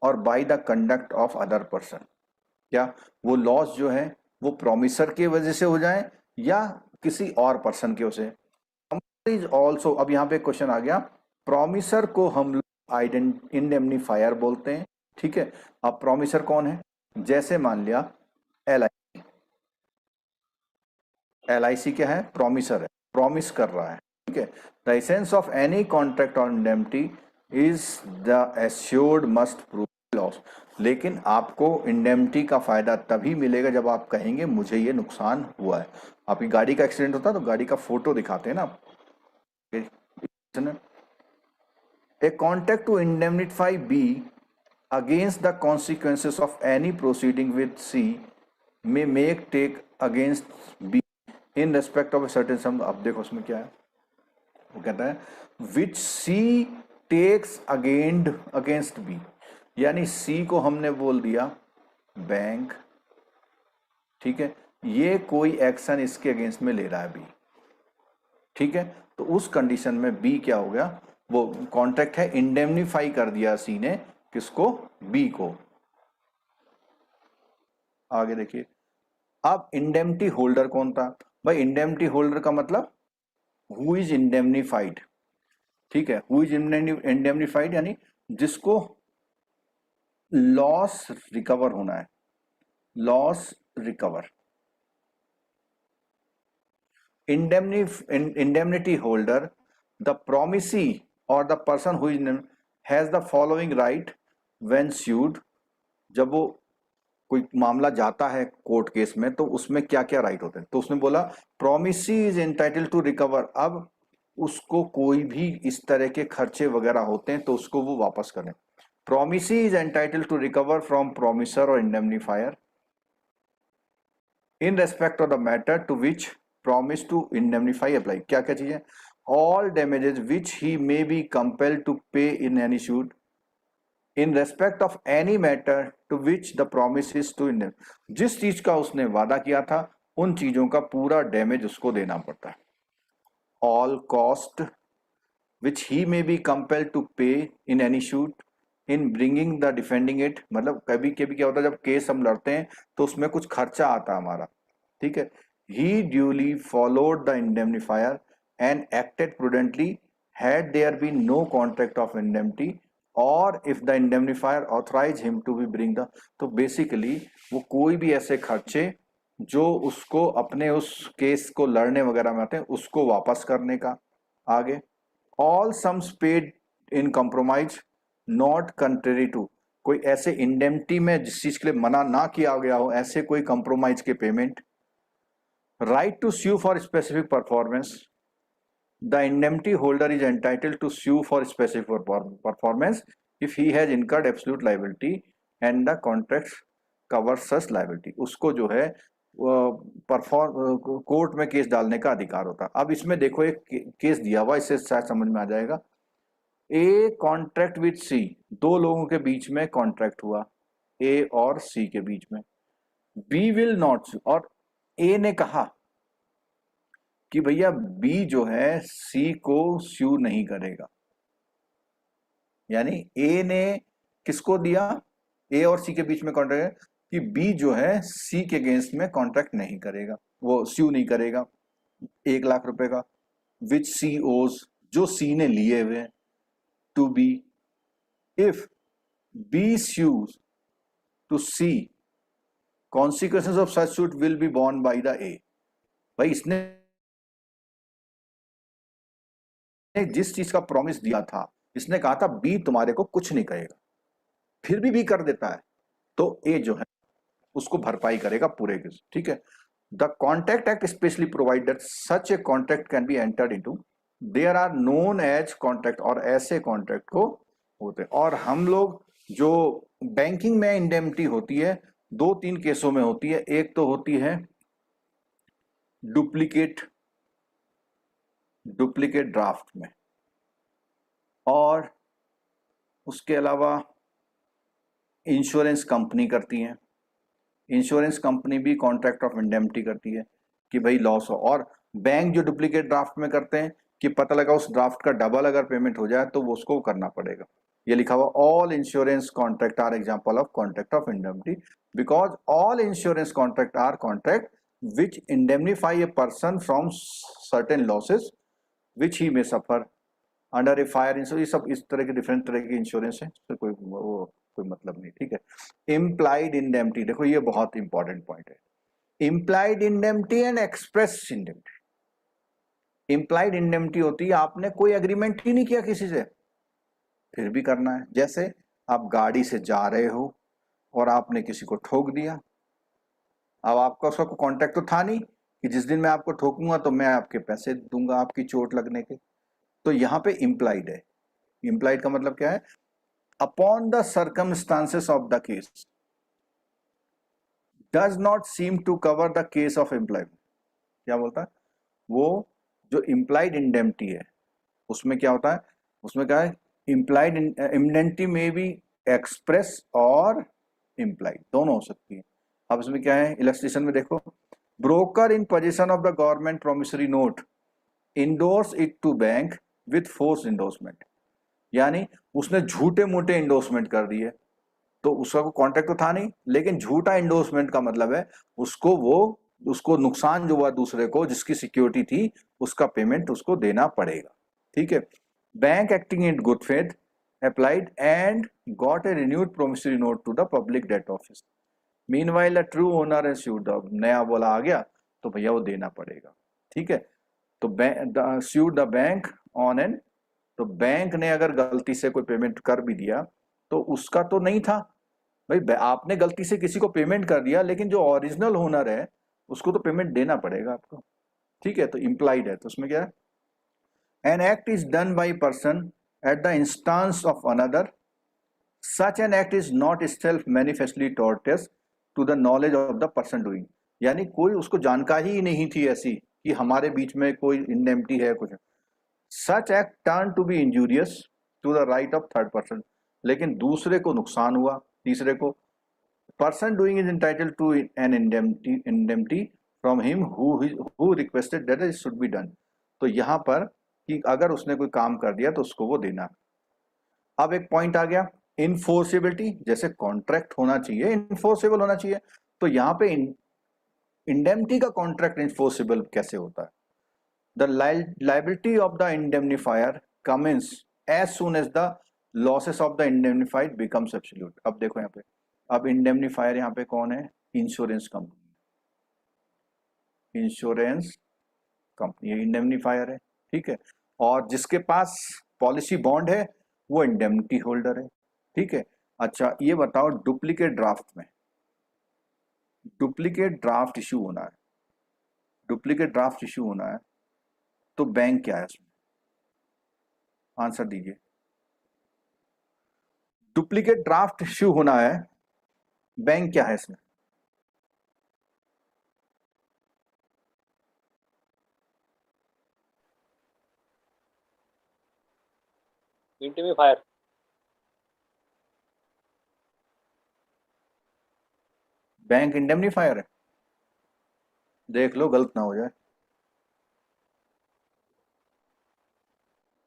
S1: or by the conduct of other person. क्या वो loss जो है वो प्रॉमिसर की वजह से हो जाए या किसी और पर्सन की वजह से। इज ऑल्सो, अब यहाँ पे क्वेश्चन आ गया, प्रॉमिसर को हम लोग इंडेमनीफायर बोलते हैं, ठीक है। अब प्रॉमिसर कौन है, जैसे मान लिया LIC क्या है, प्रॉमिसर है, प्रॉमिस कर रहा है, ठीक है। The essence of any contract on indemnity is the assured must prove loss. लेकिन आपको इंडेमनिटी का फायदा तभी मिलेगा जब आप कहेंगे मुझे ये नुकसान हुआ है। आपकी गाड़ी का एक्सीडेंट होता है तो गाड़ी का फोटो दिखाते हैं ना। A contract to indemnify B against the consequences of any proceeding with C may make take against B in respect of a certain sum. अब देखो उसमें क्या है, वो कहता है which C takes against B, यानी सी को हमने बोल दिया बैंक, ठीक है, ये कोई एक्शन इसके अगेंस्ट में ले रहा है बी, ठीक है। तो उस कंडीशन में बी क्या हो गया, वो कॉन्ट्रैक्ट है, इंडेमनीफाई कर दिया सी ने, किसको, बी को। आगे देखिए, अब इंडेमनिटी होल्डर कौन था भाई, इंडेमनिटी होल्डर का मतलब हु इज इंडेमनीफाइड, ठीक है, हु इज इंडेमनीफाइड यानी जिसको लॉस रिकवर होना है, loss recover. indemnity holder, the promisee or the person who is has the following right when sued। जब वो कोई मामला जाता है कोर्ट केस में तो उसमें क्या क्या राइट होते हैं, तो उसने बोला promisee is entitled to recover. अब उसको कोई भी इस तरह के खर्चे वगैरह होते हैं तो उसको वो वापस करें। Promisee is entitled to recover from promisor or indemnifier in respect of the matter to which promise to indemnify apply. क्या क्या चीजें, all damages which he may be compelled to pay in any suit in respect of any matter to which the promise is to indemn. जिस चीज का उसने वादा किया था उन चीजों का पूरा डैमेज उसको देना पड़ता है। All cost which he may be compelled to pay in any suit in bringing the defending it. मतलब कभी कभी क्या होता है जब केस हम लड़ते हैं तो उसमें कुछ खर्चा आता है हमारा, ठीक है। He duly followed the indemnifier and acted prudently had there been no contract of indemnity or if the indemnifier authorise him to be bring the. तो बेसिकली वो कोई भी ऐसे खर्चे जो उसको अपने उस केस को लड़ने वगैरह में आते हैं उसको वापस करने का। आगे, all sums paid in compromise not contrary to, कोई ऐसे इंडेमनिटी में जिस चीज के लिए मना ना किया गया हो ऐसे कोई कंप्रोमाइज के पेमेंट। Right to sue for specific performance, the indemnity holder is entitled to sue for specific performance if he has incurred absolute liability and the contract covers such liability। उसको जो है कोर्ट में केस डालने का अधिकार होता। अब इसमें देखो एक केस दिया हुआ, इससे शायद समझ में आ जाएगा। ए कॉन्ट्रैक्ट विद सी, दो लोगों के बीच में कॉन्ट्रैक्ट हुआ, ए और सी के बीच में। बी विल नॉट, और ए ने कहा कि भैया बी जो है सी को स्यू नहीं करेगा, यानी ए ने किसको दिया, ए और सी के बीच में कॉन्ट्रैक्ट कि बी जो है सी के अगेंस्ट में कॉन्ट्रैक्ट नहीं करेगा, वो स्यू नहीं करेगा 1 लाख रुपए का, विच सी ओज, जो सी ने लिए हुए to be, if B sues to C, consequences of such suit will be borne by the A. भाई इसने जिस चीज का प्रॉमिस दिया था, इसने कहा था बी तुम्हारे को कुछ नहीं कहेगा, फिर भी बी कर देता है, तो ए जो है उसको भरपाई करेगा पूरे के, ठीक है। The contract act specially provide that such a contract can be entered into, there are known as contract, और ऐसे कॉन्ट्रैक्ट को होते हैं। और हम लोग जो बैंकिंग में इंडेमनिटी होती है 2-3 केसों में होती है, एक तो होती है डुप्लीकेट ड्राफ्ट में, और उसके अलावा इंश्योरेंस कंपनी करती है, इंश्योरेंस कंपनी भी कॉन्ट्रैक्ट ऑफ इंडेमनिटी करती है कि भाई लॉस हो। और बैंक जो डुप्लीकेट ड्राफ्ट में करते हैं कि पता लगा उस ड्राफ्ट का डबल अगर पेमेंट हो जाए तो वो उसको करना पड़ेगा। ये लिखा हुआ all insurance contract are example of contract of indemnity, because all insurance contract are contract which indemnify a person from certain losses which he may suffer under a fire insurance. ये सब इस तरह के डिफरेंट तरह के insurance है, तो कोई मतलब नहीं, ठीक है। इम्प्लाइड इंडेमनिटी, देखो ये बहुत इंपॉर्टेंट पॉइंट है, implied indemnity and express indemnity. Implied indemnity होती है आपने कोई एग्रीमेंट ही नहीं किया किसी से, फिर भी करना है। जैसे आप गाड़ी से जा रहे हो और आपने किसी को ठोक दिया, अब आपका उसका कोई कॉन्ट्रैक्ट तो था नहीं कि जिस दिन मैं आपको ठोकूंगा तो मैं आपके पैसे दूंगा आपकी चोट लगने के, तो यहाँ पे इम्प्लाइड है। इम्प्लाइड का मतलब क्या है, upon the circumstances of the case does not seem to cover the case of employment. क्या बोलता है वो, जो इम्प्लाइड इंडेमनिटी है उसमें क्या होता है, उसमें क्या है, इम्प्लाइड इंडेमनिटी में भी एक्सप्रेस और इम्प्लाइड दोनों हो सकती है। अब इसमें क्या है, इलस्ट्रेशन में देखो, broker in position of the government promissory note endorse it to bank with forged endorsement, यानी उसने झूठे मोटे इंडोर्समेंट कर दिए, तो उसका कोई कॉन्ट्रैक्ट तो था नहीं, लेकिन झूठा इंडोर्समेंट का मतलब है उसको नुकसान जो हुआ दूसरे को जिसकी सिक्योरिटी थी उसका पेमेंट उसको देना पड़ेगा, ठीक है। Bank acting in good faith applied and got a renewed promissory note to the public debt office, meanwhile a true owner and sued, नया बोला आ गया तो भैया वो देना पड़ेगा, ठीक है। तो sued the bank on an, तो बैंक ने अगर गलती से कोई पेमेंट कर भी दिया तो उसका तो नहीं था, भाई आपने गलती से किसी को पेमेंट कर दिया लेकिन जो ओरिजिनल ओनर है उसको तो पेमेंट देना पड़ेगा आपको, ठीक है। तो इम्प्लाइड है, तो उसमें क्या है, an act is done by person at the instance of another, such an act is not self manifestly tortious to the knowledge of the person doing, यानी कोई उसको जानकारी ही नहीं थी ऐसी कि हमारे बीच में कोई इंडेमनिटी है कुछ, such act turn to be injurious to the right of third person, लेकिन दूसरे को नुकसान हुआ, तीसरे को, person doing is entitle to an indemnity from him who requested that it should be done, तो यहाँ पर कि अगर उसने कोई काम कर दिया तो उसको वो देना। अब एक पॉइंट आ गया इनफोर्सेबिलिटी, जैसे कॉन्ट्रैक्ट होना चाहिए इनफोर्सेबल होना चाहिए, तो यहाँ पे इंडेमनिटी का कॉन्ट्रैक्ट इनफोर्सेबल कैसे होता है, the liability of the indemnifier commences as soon as the losses of the indemnified becomes absolute. अब देखो यहाँ पे, अब इंडेमनीफायर यहाँ पे कौन है, insurance company, insurance company indemnifier है, ठीक है। और जिसके पास पॉलिसी बॉन्ड है वो इंडेमनिटी होल्डर है, ठीक है। अच्छा ये बताओ, डुप्लीकेट ड्राफ्ट इशू होना है, डुप्लीकेट ड्राफ्ट इशू होना है तो बैंक क्या है इसमें, आंसर दीजिए। डुप्लीकेट ड्राफ्ट इशू होना है, बैंक क्या है इसमें,
S2: इंटीमी फायर।
S1: बैंक इंडेमनीफायर है, देख लो गलत ना हो जाए।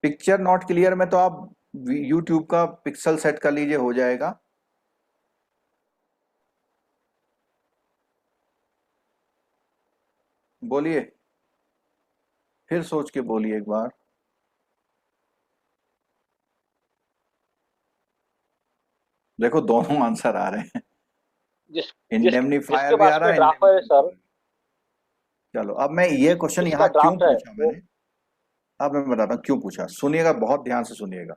S1: पिक्चर नॉट क्लियर में तो आप यूट्यूब का पिक्सल सेट कर लीजिए, हो जाएगा। बोलिए, फिर सोच के बोलिए एक बार। देखो दोनों आंसर आ रहे हैं,
S2: जिस जिस
S1: इंडेमनीफायर
S2: जिसके
S1: भी आ
S2: पास
S1: रहा
S2: में
S1: है,
S2: ड्राफ्ट है सर,
S1: इंडेमनीफायर। चलो अब मैं ये क्वेश्चन
S2: जिसका
S1: यहाँ क्यों
S2: ड्राफ्ट है
S1: पूछा
S2: वो।
S1: मैंने, अब मैं बताता हूँ क्यों पूछा, सुनिएगा बहुत ध्यान से सुनिएगा।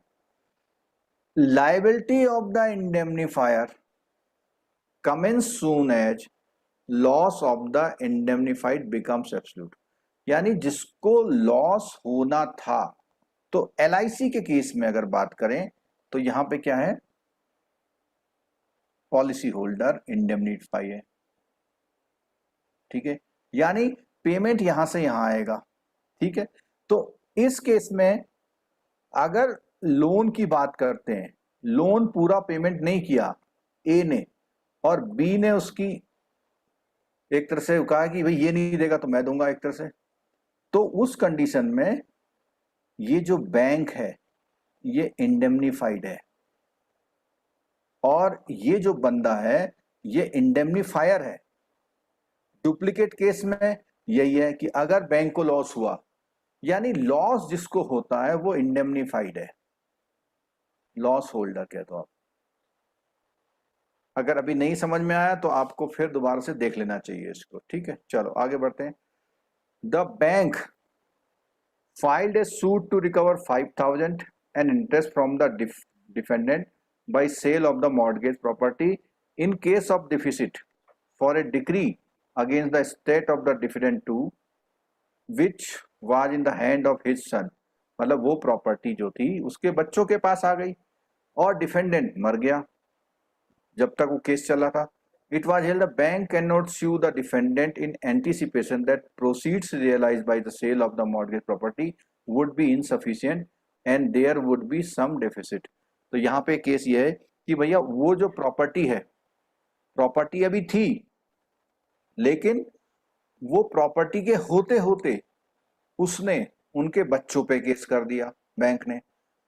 S1: Liability of the indemnifier commences soon as loss of the indemnified becomes absolute. यानी जिसको लॉस होना था, तो एलआईसी के केस में अगर बात करें तो यहां पे क्या है, पॉलिसी होल्डर इंडेमनीफाई है, ठीक है। यानी पेमेंट यहां से यहां आएगा, ठीक है। तो इस केस में अगर लोन की बात करते हैं, लोन पूरा पेमेंट नहीं किया ए ने, और बी ने उसकी एक तरह से कहा कि भाई ये नहीं देगा तो मैं दूंगा एक तरह से, तो उस कंडीशन में ये जो बैंक है ये इंडेमनीफाइड है, और ये जो बंदा है ये इंडेमनीफायर है। डुप्लीकेट केस में यही है कि अगर बैंक को लॉस हुआ, यानी लॉस जिसको होता है वो इंडेमनीफाइड है, लॉस होल्डर कह दो आप। अगर अभी नहीं समझ में आया तो आपको फिर दोबारा से देख लेना चाहिए इसको, ठीक है। चलो आगे बढ़ते हैं। The bank filed a suit to recover 5,000 and interest from the defendant by sale of the mortgage property in case of deficit for a decree against the state of the defendant too, which was in the hand of his son। मतलब वो property जो थी उसके बच्चों के पास आ गई और defendant मर गया जब तक वो केस चला था। It was held the bank cannot sue the defendant in anticipation that proceeds realized by the sale of the mortgage property would be insufficient and there would be some deficit। तो यहाँ पे case ये है कि भैया वो जो property है, प्रॉपर्टी अभी थी, लेकिन वो प्रॉपर्टी के होते होते उसने उनके बच्चों पे केस कर दिया बैंक ने।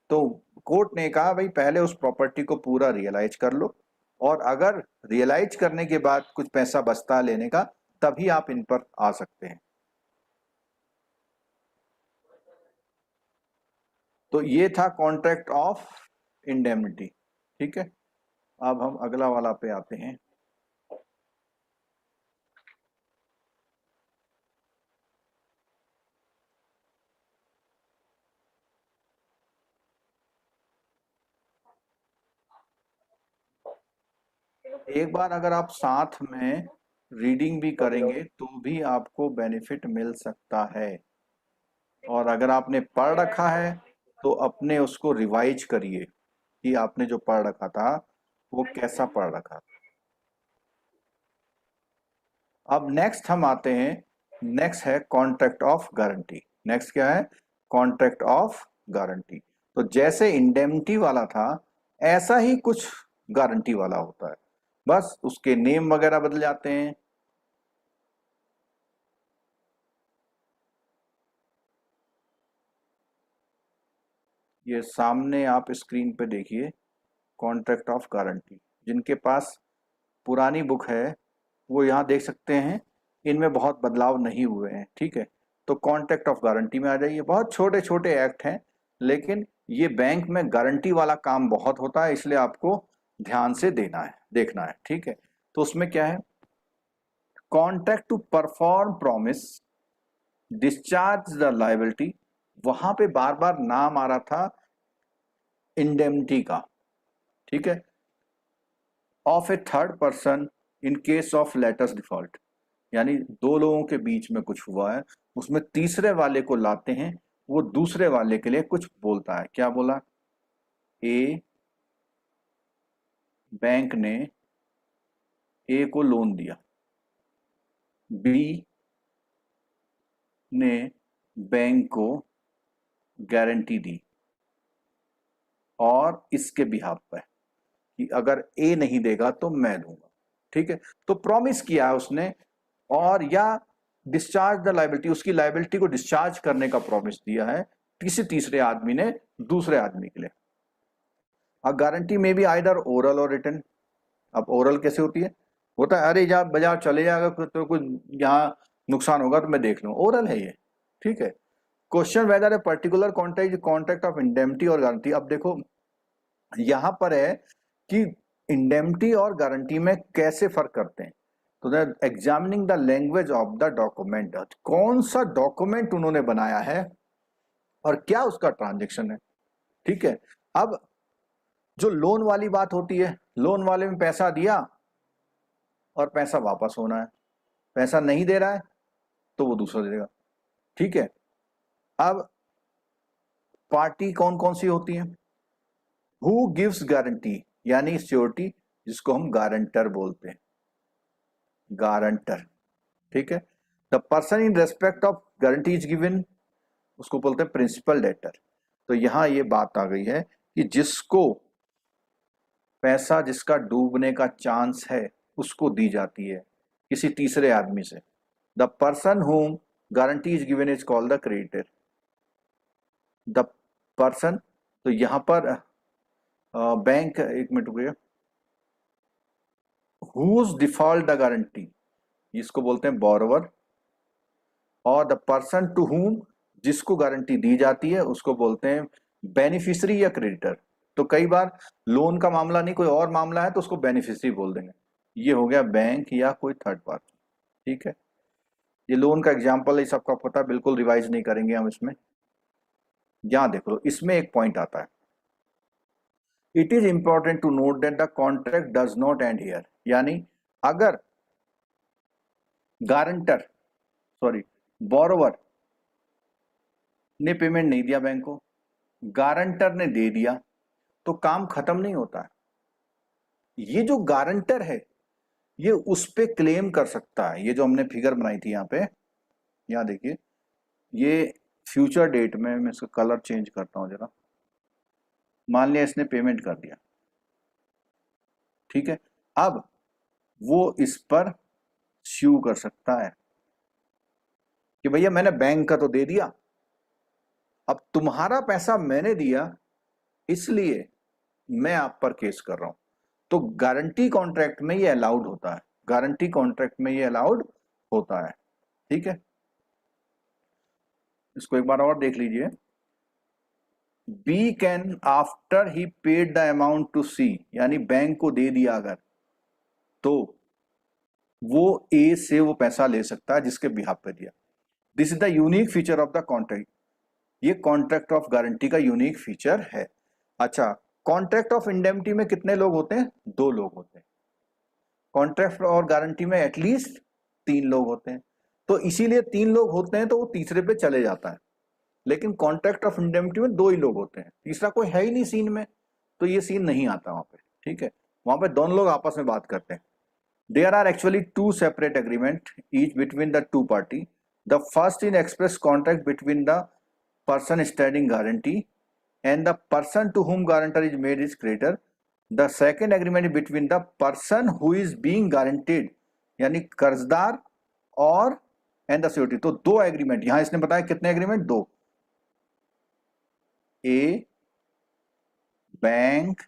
S1: तो कोर्ट ने कहा भाई पहले उस प्रॉपर्टी को पूरा रियलाइज कर लो, और अगर रियलाइज करने के बाद कुछ पैसा बचता लेने का, तभी आप इन पर आ सकते हैं। तो ये था कॉन्ट्रैक्ट ऑफ इंडेमनिटी, ठीक है। अब हम अगला वाला पे आते हैं। एक बार अगर आप साथ में रीडिंग भी करेंगे तो भी आपको बेनिफिट मिल सकता है, और अगर आपने पढ़ रखा है तो अपने उसको रिवाइज करिए कि आपने जो पढ़ रखा था वो कैसा पढ़ रखा। अब नेक्स्ट हम आते हैं, नेक्स्ट है कॉन्ट्रैक्ट ऑफ गारंटी। नेक्स्ट क्या है, कॉन्ट्रैक्ट ऑफ गारंटी। तो जैसे इंडेमनिटी वाला था ऐसा ही कुछ गारंटी वाला होता है, बस उसके नेम वगैरह बदल जाते हैं। ये सामने आप स्क्रीन पे देखिए, कॉन्ट्रैक्ट ऑफ गारंटी। जिनके पास पुरानी बुक है वो यहाँ देख सकते हैं, इनमें बहुत बदलाव नहीं हुए हैं, ठीक है। तो कॉन्ट्रैक्ट ऑफ गारंटी में आ जाइए। बहुत छोटे छोटे एक्ट हैं, लेकिन ये बैंक में गारंटी वाला काम बहुत होता है, इसलिए आपको ध्यान से देना है, देखना है, ठीक है। तो उसमें क्या है, contract to perform promise discharge the liability. वहां पे बार बार नाम आ रहा था इंडेमनिटी का, ठीक है, of A third person in case of latest default. यानी दो लोगों के बीच में कुछ हुआ है, उसमें तीसरे वाले को लाते हैं, वो दूसरे वाले के लिए कुछ बोलता है। क्या बोला, ए बैंक ने ए को लोन दिया, बी ने बैंक को गारंटी दी, और इसके बिहाफ पर कि अगर ए नहीं देगा तो मैं दूंगा, ठीक है, तो प्रॉमिस किया है उसने, और या डिस्चार्ज द लाइबिलिटी, उसकी लाइबिलिटी को डिस्चार्ज करने का प्रॉमिस दिया है किसी तीसरे आदमी ने दूसरे आदमी के लिए। अ गारंटी में भी आइदर ओरल और रिटन। अब ओरल कैसे होती है, होता है अरे जा बाजार चले जाएगा तो कुछ यहाँ नुकसान होगा तो मैं देख लूँ, ओरल है ये, ठीक है। Question whether a particular contract contract of indemnity और गारंटी। अब देखो यहां पर है कि इंडेमनिटी और गारंटी में कैसे फर्क करते हैं, तो the examining the language of the document, कौन सा डॉक्यूमेंट उन्होंने बनाया है और क्या उसका ट्रांजेक्शन है, ठीक है। अब जो लोन वाली बात होती है, लोन वाले में पैसा दिया और पैसा वापस होना है, पैसा नहीं दे रहा है तो वो दूसरा देगा, ठीक है। अब पार्टी कौन कौन सी होती है, हु गिव्स गारंटी यानी श्योरिटी, जिसको हम गारंटर बोलते हैं, गारंटर, ठीक है। The person in respect of guarantee is given, उसको बोलते हैं प्रिंसिपल डेटर। तो यहां ये बात आ गई है कि जिसको पैसा, जिसका डूबने का चांस है उसको दी जाती है किसी तीसरे आदमी से। The person whom guarantee is given is called the creditor. The person, तो यहां पर बैंक, एक मिनट रुकिए, हुज डिफॉल्ट द गारंटी, इसको बोलते हैं बोरोवर, और द पर्सन टू हुम, जिसको गारंटी दी जाती है उसको बोलते हैं बेनिफिशियरी या क्रेडिटर। तो कई बार लोन का मामला नहीं कोई और मामला है तो उसको बेनिफिशियरी बोल देंगे, ये हो गया बैंक या कोई थर्ड पार्टी, ठीक है। ये लोन का एग्जाम्पल है, सबका पता, बिल्कुल रिवाइज नहीं करेंगे हम इसमें। यहां देख लो, इसमें एक पॉइंट आता है, it is important to note that the contract does not end here, यानी अगर गारंटर, सॉरी बोरोवर ने पेमेंट नहीं दिया बैंक को, गारंटर ने दे दिया, तो काम खत्म नहीं होता है। ये जो गारंटर है ये उस पे क्लेम कर सकता है। ये जो हमने फिगर बनाई थी यहाँ पे, यहाँ देखिए, ये फ्यूचर डेट में, मैं इसका कलर चेंज करता हूं जरा, मान लिया इसने पेमेंट कर दिया, ठीक है। अब वो इस पर स्यू कर सकता है कि भैया मैंने बैंक का तो दे दिया, अब तुम्हारा पैसा मैंने दिया इसलिए मैं आप पर केस कर रहा हूं। तो गारंटी कॉन्ट्रैक्ट में ये अलाउड होता है, गारंटी कॉन्ट्रैक्ट में ये अलाउड होता है, ठीक है। इसको एक बार और देख लीजिए, B can after he paid the amount to C, यानी बैंक को दे दिया अगर, तो वो ए से वो पैसा ले सकता है जिसके बिहाफ पे दिया। This is the unique feature of the contract, ये कॉन्ट्रैक्ट ऑफ गारंटी का यूनिक फीचर है। अच्छा, कॉन्ट्रैक्ट ऑफ इंडेमनिटी में कितने लोग होते हैं, 2 लोग होते हैं। कॉन्ट्रैक्ट और गारंटी में एटलीस्ट 3 लोग होते हैं, तो इसीलिए 3 लोग होते हैं तो वो तीसरे पे चले जाता है। लेकिन कॉन्ट्रैक्ट ऑफ इंडेमनिटी में 2 ही लोग होते हैं, तीसरा कोई है ही नहीं सीन में, तो ये सीन नहीं आता वहां पे, ठीक है। वहां पे दोनों लोग आपस में बात करते हैं। There are actually 2 separate agreement each between the 2 party. The first in express contract between the person standing guarantee and the person to whom guarantor is made is creditor. The second agreement is between the person who is being guaranteed, यानी कर्जदार और and the security. तो 2 agreement, यहां इसने बताया कितने agreement, 2, ए bank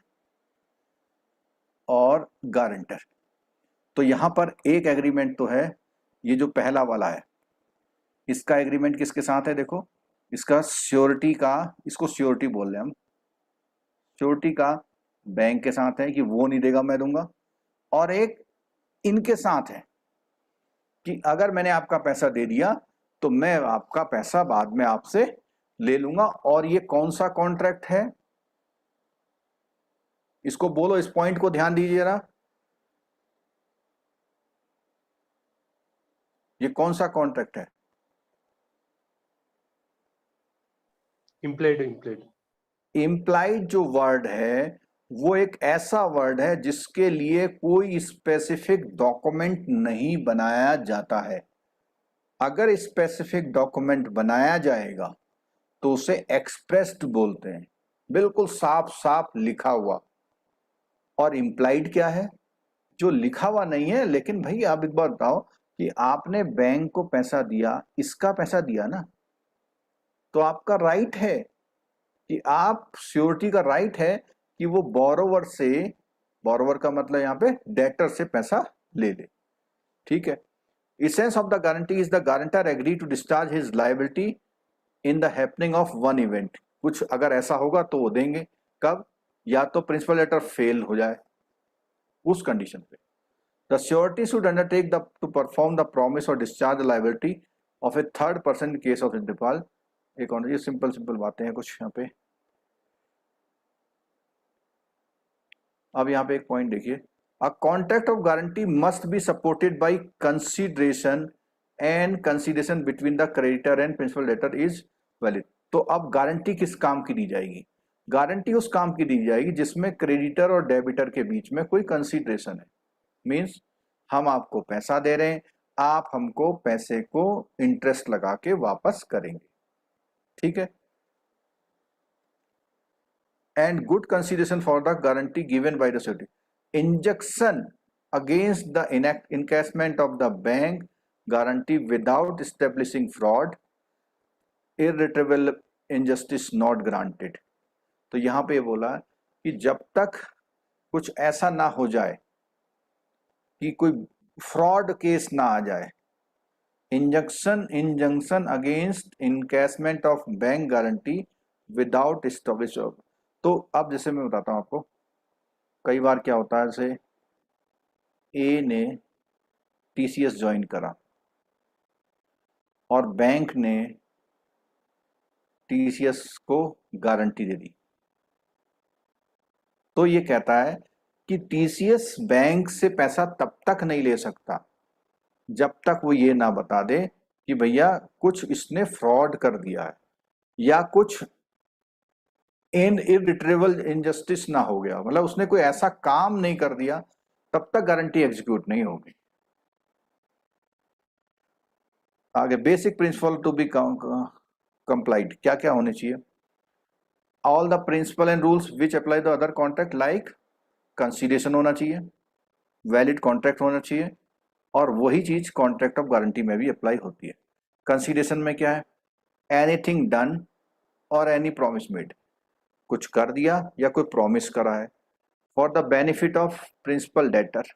S1: और guarantor. तो यहां पर एक एग्रीमेंट तो है, ये जो पहला वाला है, इसका एग्रीमेंट किसके साथ है, देखो इसका श्योरिटी का, इसको श्योरिटी बोल रहे हैं हम, श्योरिटी का बैंक के साथ है कि वो नहीं देगा मैं दूंगा, और एक इनके साथ है कि अगर मैंने आपका पैसा दे दिया तो मैं आपका पैसा बाद में आपसे ले लूंगा। और ये कौन सा कॉन्ट्रैक्ट है, इसको बोलो, इस पॉइंट को ध्यान दीजिए जरा, ये कौन सा कॉन्ट्रैक्ट है,
S3: इम्प्लाइड इम्प्लाइड
S1: इम्प्लाइड जो वर्ड है वो एक ऐसा वर्ड है जिसके लिए कोई स्पेसिफिक डॉक्यूमेंट नहीं बनाया जाता है। अगर स्पेसिफिक डॉक्यूमेंट बनाया जाएगा तो उसे एक्सप्रेस्ड बोलते हैं, बिल्कुल साफ साफ लिखा हुआ। और इम्प्लाइड क्या है, जो लिखा हुआ नहीं है, लेकिन भाई आप एक बार बताओ कि आपने बैंक को पैसा दिया, इसका पैसा दिया ना, तो आपका राइट है कि आप, श्योरिटी का राइट है कि वो बोरोवर से, बोरोवर का मतलब यहाँ पे डेटर से पैसा ले ले, ठीक है। Essence of the guarantee is the guarantor agree to discharge his liability in the happening of one event. कुछ अगर ऐसा होगा तो वो देंगे, कब? या तो प्रिंसिपल लेटर फेल हो जाए, उस कंडीशन पे the surety should undertake to perform the promise or discharge the liability of a third person in case of default. एक और ये सिंपल बातें हैं कुछ यहाँ पे। अब यहाँ पे एक पॉइंट देखिए, a contract of guarantee must be supported by consideration and consideration between the creditor and principal debtor is valid. तो अब गारंटी किस काम की दी जाएगी? गारंटी उस काम की दी जाएगी जिसमें क्रेडिटर और डेबिटर के बीच में कोई कंसीडरेशन है। मींस हम आपको पैसा दे रहे हैं, आप हमको पैसे को इंटरेस्ट लगा के वापस करेंगे, ठीक है। And good consideration for the guarantee given by the surety. Injunction against the encashment of the bank guarantee without establishing fraud, irretrievable injustice not granted. तो यहाँ पे बोला कि जब तक कुछ ऐसा ना हो जाए कि कोई फ्रॉड केस ना आ जाए, injunction against encashment of bank guarantee without establish. तो अब जैसे मैं बताता हूँ आपको, कई बार क्या होता है, जैसे ए ने टीसीएस ज्वाइन करा और बैंक ने टीसीएस को गारंटी दे दी, तो ये कहता है कि टीसीएस बैंक से पैसा तब तक नहीं ले सकता जब तक वो ये ना बता दे कि भैया कुछ इसने फ्रॉड कर दिया है या कुछ इररिट्रीवेबल इनजस्टिस ना हो गया, मतलब उसने कोई ऐसा काम नहीं कर दिया, तब तक गारंटी एग्जीक्यूट नहीं होगी। आगे basic principle to be complied, क्या क्या होने चाहिए? All the principle and rules which apply the other contract, like consideration होना चाहिए, वैलिड कॉन्ट्रैक्ट होना चाहिए, और वही चीज कॉन्ट्रैक्ट ऑफ गारंटी में भी अप्लाई होती है। कंसीडरेशन में क्या है? एनीथिंग डन और एनी प्रॉमिस मेड, कुछ कर दिया या कोई प्रॉमिस करा है, for the benefit of principal debtor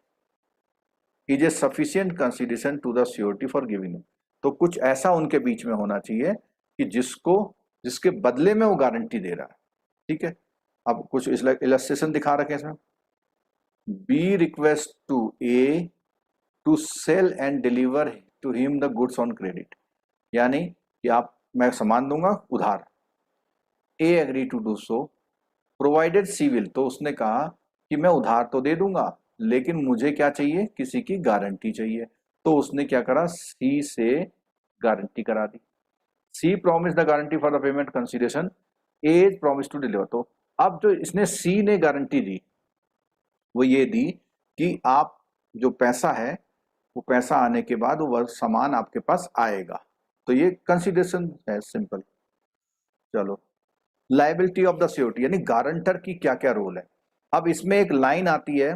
S1: is a sufficient consideration to the surety for giving. तो कुछ ऐसा उनके बीच में होना चाहिए कि जिसके बदले में वो गारंटी दे रहा है, ठीक है। अब कुछ इलस्ट्रेशन दिखा रखे हैं इसमें, B request to A to sell and deliver to him the goods on credit, यानी कि मैं सामान दूंगा उधार, A agree to do so provided C will, तो उसने कहा कि मैं उधार तो दे दूंगा लेकिन मुझे क्या चाहिए, किसी की गारंटी चाहिए, तो उसने क्या करा, सी से गारंटी करा दी। C promise the guarantee for the payment consideration, A promise to deliver. तो अब जो इसने सी ने गारंटी दी वो ये दी कि आप जो पैसा है वो पैसा आने के बाद वो सामान आपके पास आएगा, तो ये कंसीडरेशन है, सिंपल। चलो, लायबिलिटी ऑफ द श्योरिटी, यानी गारंटर की क्या क्या रोल है। अब इसमें एक लाइन आती है,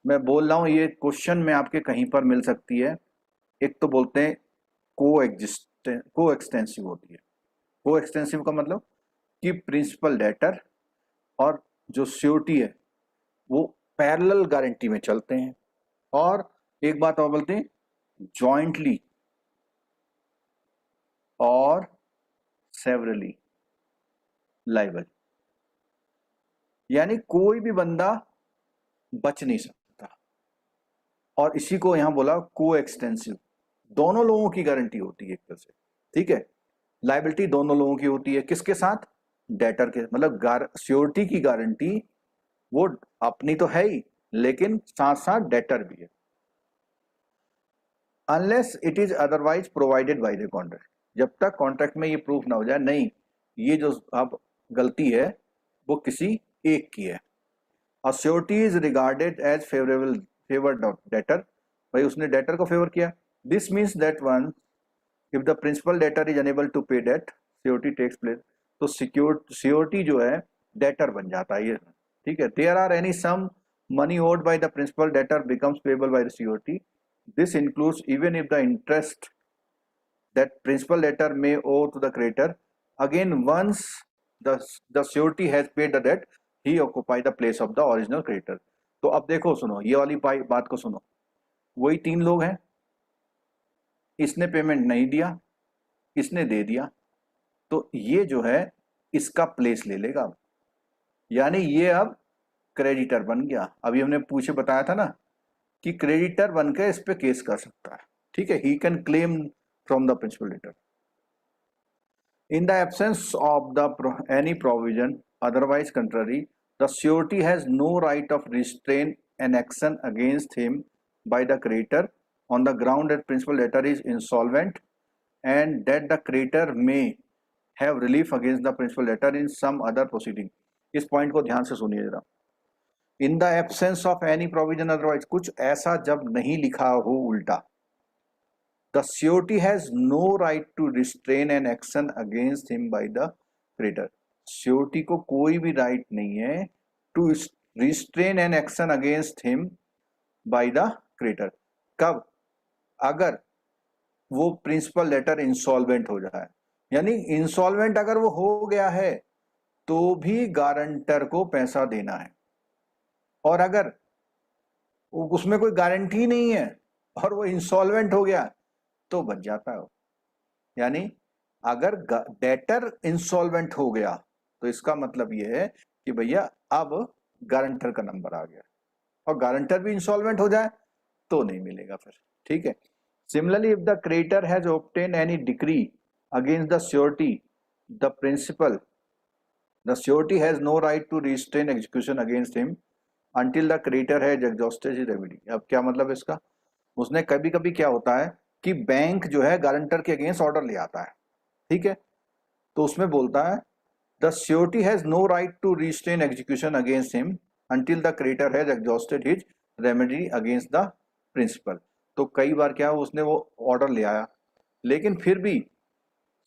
S1: मैं बोल रहा हूं ये क्वेश्चन में आपके कहीं पर मिल सकती है। एक तो बोलते हैं को एक्सटेंसिव होती है। को एक्सटेंसिव का मतलब कि प्रिंसिपल डेटर और जो श्योरिटी है वो पैरेलल गारंटी में चलते हैं, और एक बात और बोलते हैं जॉइंटली और सेवरली लायबल, यानी कोई भी बंदा बच नहीं सकता, और इसी को यहां बोला को एक्सटेंसिव, दोनों लोगों की गारंटी होती है एक तरह से, ठीक है। लायबिलिटी दोनों लोगों की होती है, किसके साथ, डेटर के, मतलब श्योरिटी की गारंटी वो अपनी तो है ही लेकिन साथ साथ डेटर भी है, unless it is otherwise provided by the contract, जब तक कॉन्ट्रैक्ट में ये प्रूफ ना हो जाए नहीं ये जो अब गलती है वो किसी एक की है। और surety is regarded as favoured debtor, भाई उसने डेटर को फेवर किया, this means that one if the principal debtor is unable to pay debt surety takes place, तो श्योरिटी जो है डेटर बन जाता है ये, ठीक है। There are any sum money owed by the principal debtor becomes payable by the COT. This includes even if the interest that principal debtor may owe to the creditor. Again, once the COT has paid the debt, he occupy the place of the original creditor. तो अब देखो, सुनो ये वाली बात को सुनो, वही तीन लोग हैं, इसने पेमेंट नहीं दिया, इसने दे दिया, तो ये जो है इसका प्लेस ले लेगा, यानी ये अब क्रेडिटर बन गया। अभी हमने पूछे बताया था ना कि क्रेडिटर बनकर इस पे केस कर सकता है, ठीक है, he can claim from the principal debtor. In the absence of the any provision otherwise contrary, the surety has no right of restrain an action against him by the creditor on the ground that principal debtor is insolvent and that the creditor may have relief against the principal debtor in some other proceeding। इस point को ध्यान से सुनिए जरा। In the absence of any provision otherwise, कुछ ऐसा जब नहीं लिखा हो उल्टा, the surety has no right to restrain an action against him by the creditor. Surety को कोई भी राइट नहीं है to restrain an action against him by the creditor. कब? अगर वो प्रिंसिपल डेटर इंसॉल्वेंट हो जाए, यानी इंसॉल्वेंट अगर वो हो गया है तो भी गारंटर को पैसा देना है, और अगर उसमें कोई गारंटी नहीं है और वो इंसॉल्वेंट हो गया तो बच जाता है। यानी अगर डेटर इंसॉल्वेंट हो गया तो इसका मतलब ये है कि भैया अब गारंटर का नंबर आ गया, और गारंटर भी इंसॉल्वेंट हो जाए तो नहीं मिलेगा फिर, ठीक है। Similarly, if the creditor has obtained any decree against the surety, the surety has no right to restrain execution against him until the creditor has exhausted his remedy। अब क्या मतलब इसका? उसने कभी कभी क्या होता है कि बैंक जो है गारंटर के अगेंस्ट ऑर्डर ले आता है, ठीक है, तो उसमें बोलता है the surety has no right to restrain execution against him until the creditor has exhausted his remedy against the principal। तो कई बार क्या उसने वो ऑर्डर ले आया, लेकिन फिर भी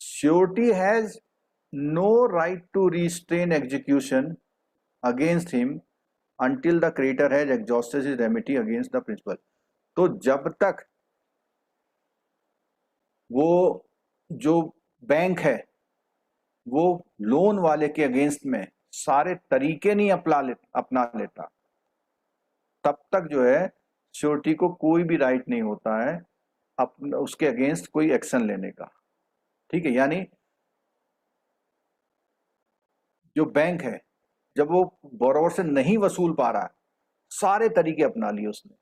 S1: surety has no right to restrain execution against him until the creditor has exhausted his remedy against the principal. तो जब तक वो जो बैंक है वो लोन वाले के अगेंस्ट में सारे तरीके नहीं अपना लेता, तब तक जो है श्योरिटी को कोई भी राइट नहीं होता है अपना उसके अगेंस्ट कोई एक्शन लेने का, ठीक है। यानी जो बैंक है जब वो बोरोवर से नहीं वसूल पा रहा है, सारे तरीके अपना लिए उसने,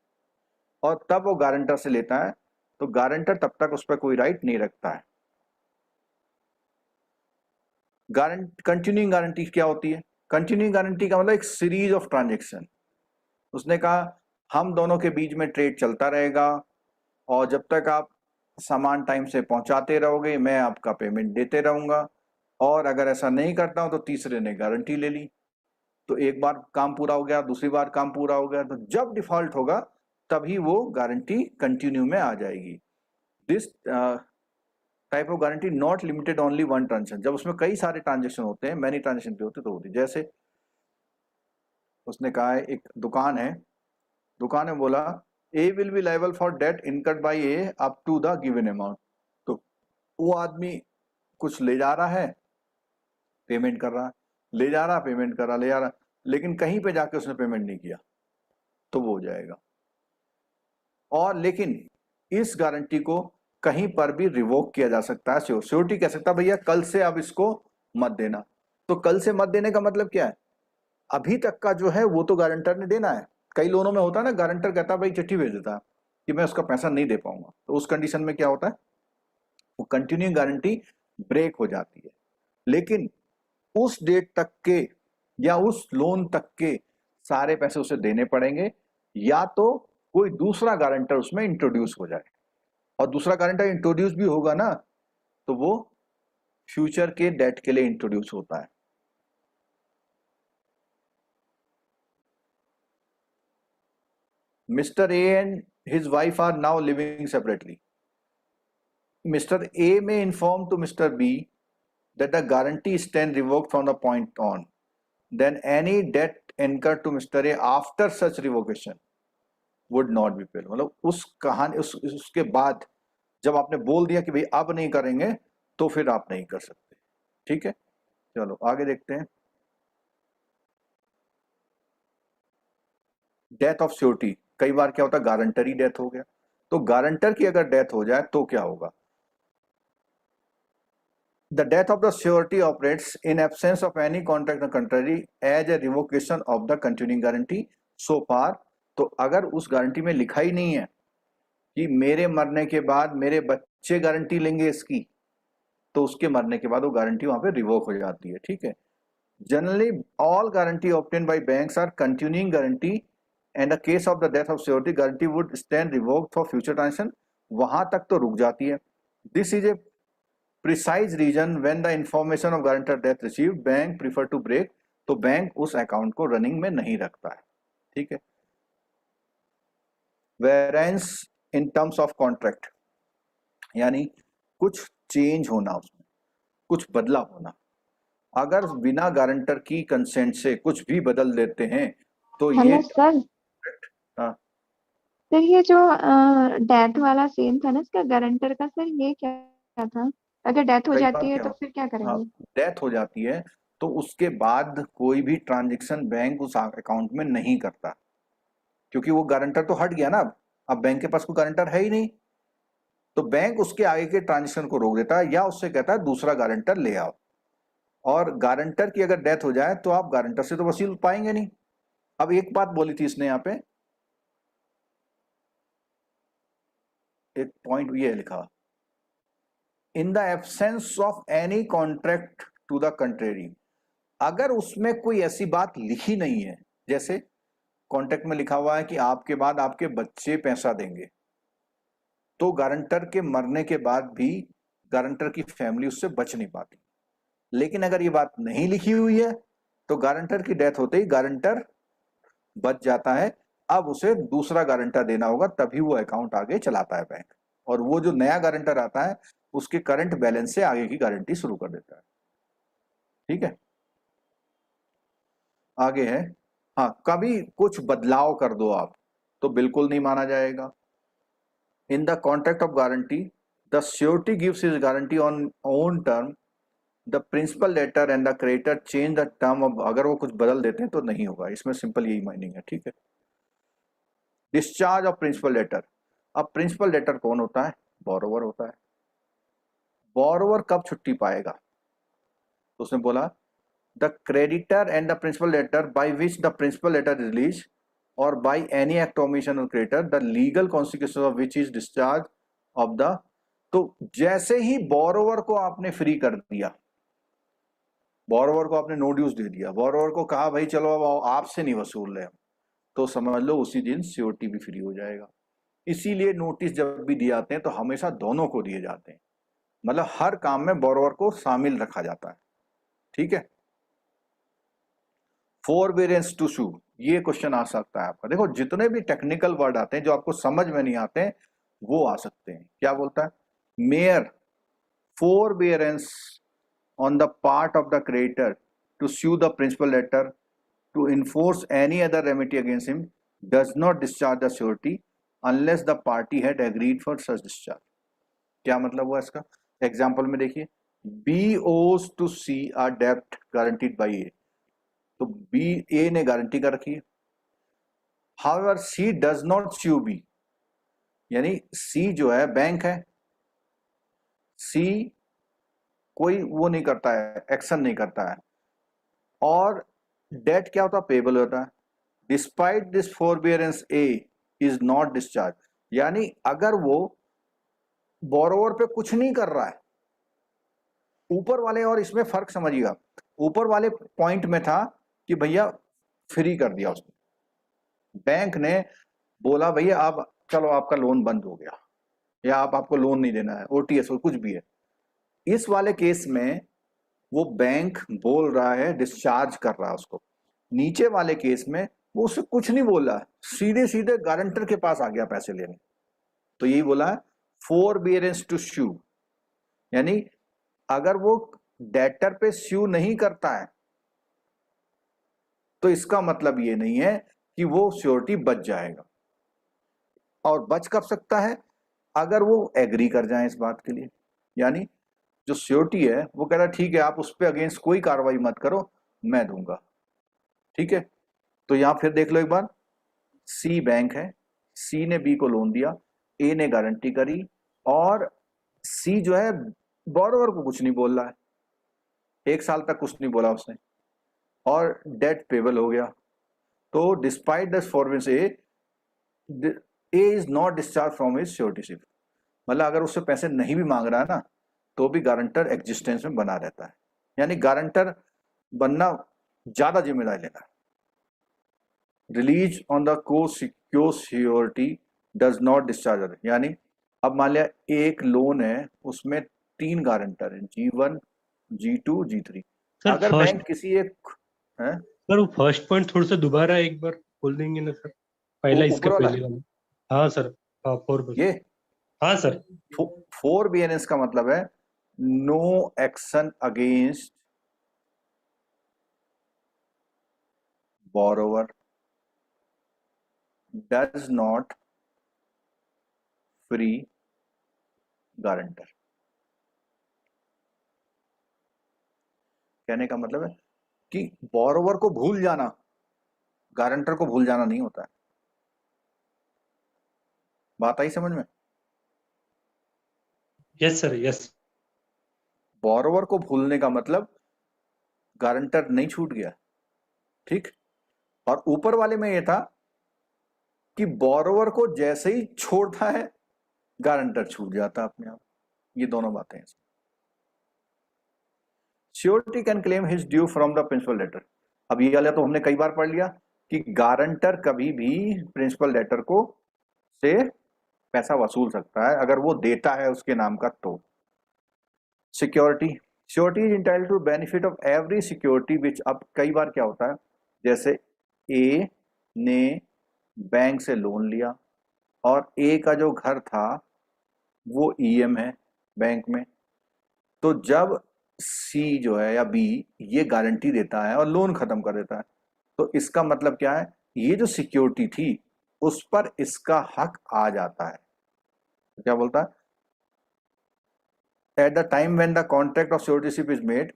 S1: और तब वो गारंटर से लेता है, तो गारंटर तब तक उस पर कोई राइट नहीं रखता है। कंटिन्यूइंग गारंटी क्या होती है? कंटिन्यूइंग गारंटी का मतलब एक सीरीज ऑफ ट्रांजेक्शन। उसने कहा हम दोनों के बीच में ट्रेड चलता रहेगा, और जब तक आप सामान टाइम से पहुंचाते रहोगे मैं आपका पेमेंट देते रहूंगा, और अगर ऐसा नहीं करता हूं तो तीसरे ने गारंटी ले ली, तो एक बार काम पूरा हो गया, दूसरी बार काम पूरा हो गया, तो जब डिफॉल्ट होगा तभी वो गारंटी कंटिन्यू में आ जाएगी। This type of guarantee not limited only one transaction. जब उसमें कई सारे ट्रांजेक्शन होते हैं, मैनी ट्रांजेक्शन भी होते तो होती, जैसे उसने कहा है एक दुकान है, दुकान में बोला A will be liable for debt incurred by A up to the given amount. तो वो आदमी कुछ ले जा रहा है, पेमेंट कर रहा है, ले जा रहा, पेमेंट कर रहा, ले जा रहा, लेकिन कहीं पे जाके उसने पेमेंट नहीं किया तो वो हो जाएगा। और लेकिन इस गारंटी को कहीं पर भी रिवोक किया जा सकता है। श्योरिटी कह सकता है भैया कल से अब इसको मत देना। तो कल से मत देने का मतलब क्या है? अभी तक का जो है वो तो गारंटर ने देना है। कई लोनों में होता है ना, गारंटर कहता है भाई चिट्ठी भेज देता है कि मैं उसका पैसा नहीं दे पाऊंगा, तो उस कंडीशन में क्या होता है, वो कंटिन्यूइंग गारंटी ब्रेक हो जाती है। लेकिन उस डेट तक के या उस लोन तक के सारे पैसे उसे देने पड़ेंगे, या तो कोई दूसरा गारंटर उसमें इंट्रोड्यूस हो जाए, और दूसरा गारंटर इंट्रोड्यूस भी होगा ना तो वो फ्यूचर के डेट के लिए इंट्रोड्यूस होता है। Mr. A and his wife are now living separately. Mr. A may inform to Mr. B that the guarantee stand revoked from the point on. Then any debt incurred to Mr. A after such revocation would not be payable। मतलब उस कहानी उसके बाद जब आपने बोल दिया कि भाई अब नहीं करेंगे तो फिर आप नहीं कर सकते। ठीक है, चलो आगे देखते हैं। डेथ ऑफ श्योरिटी, कई बार क्या होता है गारंटर ही डेथ हो गया, तो गारंटर की अगर डेथ हो जाए तो क्या होगा। The death of the surety operates in absence of any contract or contrary as a revocation of the continuing guarantee so far। तो अगर उस गारंटी में लिखा ही नहीं है कि मेरे मरने के बाद मेरे बच्चे गारंटी लेंगे इसकी, तो उसके मरने के बाद वो गारंटी वहां पे रिवोक हो जाती है। ठीक है, generally all guarantee obtain by banks are continuing guarantee and the case of the death of surety guarantee would stand revoked for future transaction, वहां तक तो रुक जाती है। This is a precise reason when the information of guarantor death received bank prefer to break, तो bank उस account को running में नहीं रखता है। ठीक है, variance in terms of contract, यानी कुछ चेंज होना, उसमें कुछ बदलाव होना। अगर बिना गारंटर की कंसेंट से कुछ भी बदल देते हैं तो ये
S4: हेलो सर।
S1: हाँ
S4: सर ये जो डेथ वाला सीन था ना इसका गारंटर का, सर ये क्या था? अगर डेथ हो
S1: कई बार
S4: जाती है
S1: क्या
S4: तो फिर क्या
S1: हाँ
S4: करेंगे?
S1: डेथ हो जाती है तो उसके बाद कोई भी ट्रांजेक्शन बैंक उस अकाउंट में नहीं करता, क्योंकि वो गारंटर तो हट गया ना। अब बैंक के पास कोई गारंटर है ही नहीं, तो बैंक उसके आगे के ट्रांजेक्शन को रोक देता है या उससे कहता है दूसरा गारंटर ले आओ। और गारंटर की अगर डेथ हो जाए तो आप गारंटर से तो वसूल पाएंगे नहीं। अब एक बात बोली थी इसने यहाँ पे, एक पॉइंट ये लिखा, in the absence of any contract to the contrary. अगर उसमें कोई ऐसी बात लिखी नहीं है, जैसे कॉन्ट्रैक्ट में लिखा हुआ है कि आपके बाद आपके बच्चे पैसा देंगे, तो गारंटर के मरने के बाद भी गारंटर की फैमिली उससे बच नहीं पाती। लेकिन अगर ये बात नहीं लिखी हुई है तो गारंटर की डेथ होते ही गारंटर बच जाता है। अब उसे दूसरा गारंटर देना होगा, तभी वो अकाउंट आगे चलाता है बैंक, और वो जो नया गारंटर आता है उसके करंट बैलेंस से आगे की गारंटी शुरू कर देता है। ठीक है, आगे है, हाँ कभी कुछ बदलाव कर दो आप तो बिल्कुल नहीं माना जाएगा। In the contract of guarantee the surety gives his guarantee on own term, the principal letter and the creditor change the term of, अगर वो कुछ बदल देते हैं तो नहीं होगा। इसमें सिंपल यही माइनिंग है। ठीक है, डिस्चार्ज ऑफ प्रिंसिपल लेटर। अब प्रिंसिपल लेटर कौन होता है? बोरोवर होता है। बोरोवर कब छुट्टी पाएगा? तो उसने बोला the creditor and the principal debtor by which the principal debtor release or by any act omission of creditor the legal consequence of which is discharge of the. तो जैसे ही बोरोवर को आपने फ्री कर दिया, बोरोवर को आपने no dues दे दिया, borrower को कहा भाई चलो अब आपसे नहीं वसूल रहे, तो समझ लो उसी दिन श्योरिटी भी फ्री हो जाएगा। इसीलिए नोटिस जब भी दिए जाते हैं तो हमेशा दोनों को दिए जाते हैं, मतलब हर काम में बोरोवर को शामिल रखा जाता है। ठीक है, फॉरबेरेंस टू सू, ये क्वेश्चन आ सकता है आपका। देखो जितने भी टेक्निकल वर्ड आते हैं जो आपको समझ में नहीं आते हैं वो आ सकते हैं। क्या बोलता है? Mayor forbearance on the part of the creditor to sue the principal debtor to enforce any other remedy against him does not discharge the surety unless the party had agreed for such discharge। क्या मतलब हुआ इसका? Example में देखिए, B owes to C a debt guaranteed by A, तो B A ने guarantee कर रखी है। However C does not sue B, यानी C जो है बैंक है, C कोई वो नहीं करता है, एक्शन नहीं करता है, और डेट क्या होता है? पेबल होता है। Despite this forbearance A is not discharge, यानी अगर वो बोरोवर पे कुछ नहीं कर रहा है, ऊपर वाले, और इसमें फर्क समझिएगा, ऊपर वाले पॉइंट में था कि भैया फ्री कर दिया उसने, बैंक ने बोला भैया आप चलो आपका लोन बंद हो गया, या आपको लोन नहीं देना है, ओटीएस हो कुछ भी है। इस वाले केस में वो बैंक बोल रहा है डिस्चार्ज कर रहा है उसको। नीचे वाले केस में वो उससे कुछ नहीं बोला, सीधे सीधे गारंटर के पास आ गया पैसे लेने, तो यही बोला है फॉरबियरेंस टू स्यू, यानी अगर वो डेटर पे स्यू नहीं करता है तो इसका मतलब ये नहीं है कि वो श्योरिटी बच जाएगा। और बच कब सकता है? अगर वो एग्री कर जाए इस बात के लिए, यानी जो श्योरिटी है वो कह रहा है ठीक है आप उस पर अगेंस्ट कोई कार्रवाई मत करो, मैं दूंगा। ठीक है, तो यहां फिर देख लो एक बार, सी बैंक है, सी ने बी को लोन दिया, ए ने गारंटी करी, और सी जो है बोरोवर को कुछ नहीं बोल रहा है, 1 साल तक कुछ नहीं बोला उसने, और डेट पेबल हो गया। तो despite this forbearance A is not discharge from his suretyship, मतलब अगर उससे पैसे नहीं भी मांग रहा है ना तो भी गारंटर एग्जिस्टेंस में बना रहता है, यानी गारंटर बनना ज्यादा जिम्मेदारी लेना। रिलीज ऑन द को secure surety does not discharge, यानी अब मान लिया एक लोन है उसमें 3 गारंटर हैं, G1 G2 G3।
S3: सर
S1: अगर
S3: फर्स्ट
S1: बैंक किसी एक है,
S3: सर वो फर्स्ट पॉइंट थोड़ा सा दोबारा एक बार बोल देंगे ना सर, पहला इसके
S1: ऊपर वाला
S3: पहले वाला। हाँ सर, हाँ 4
S1: ये
S3: हाँ सर
S1: 4BNS का मतलब है no action against borrower does not free guarantor। कहने का मतलब है कि बोरोवर को भूल जाना, गारंटर को भूल जाना नहीं होता है। बात आई समझ में?
S3: Yes sir yes.
S1: बोरोवर को भूलने का मतलब गारंटर नहीं छूट गया, ठीक। और ऊपर वाले में यह था कि बोरोवर को जैसे ही छोड़ता है गारंटर छूट जाता अपने आप। ये दोनों बातें हैं। Surety can claim his due from the principal debtor. अब ये वाला तो हमने कई बार पढ़ लिया कि गारंटर कभी भी प्रिंसिपल डेटर को से पैसा वसूल सकता है अगर वो देता है उसके नाम का। तो security, surety is entitled to benefit of every security which. अब कई बार क्या होता है, जैसे ए ने बैंक से लोन लिया और ए का जो घर था वो ईएम है बैंक में, तो जब सी जो है या बी ये गारंटी देता है और लोन खत्म कर देता है, तो इसका मतलब क्या है, ये जो सिक्योरिटी थी उस पर इसका हक आ जाता है। तो क्या बोलता है, at the time when the contract of suretyship is made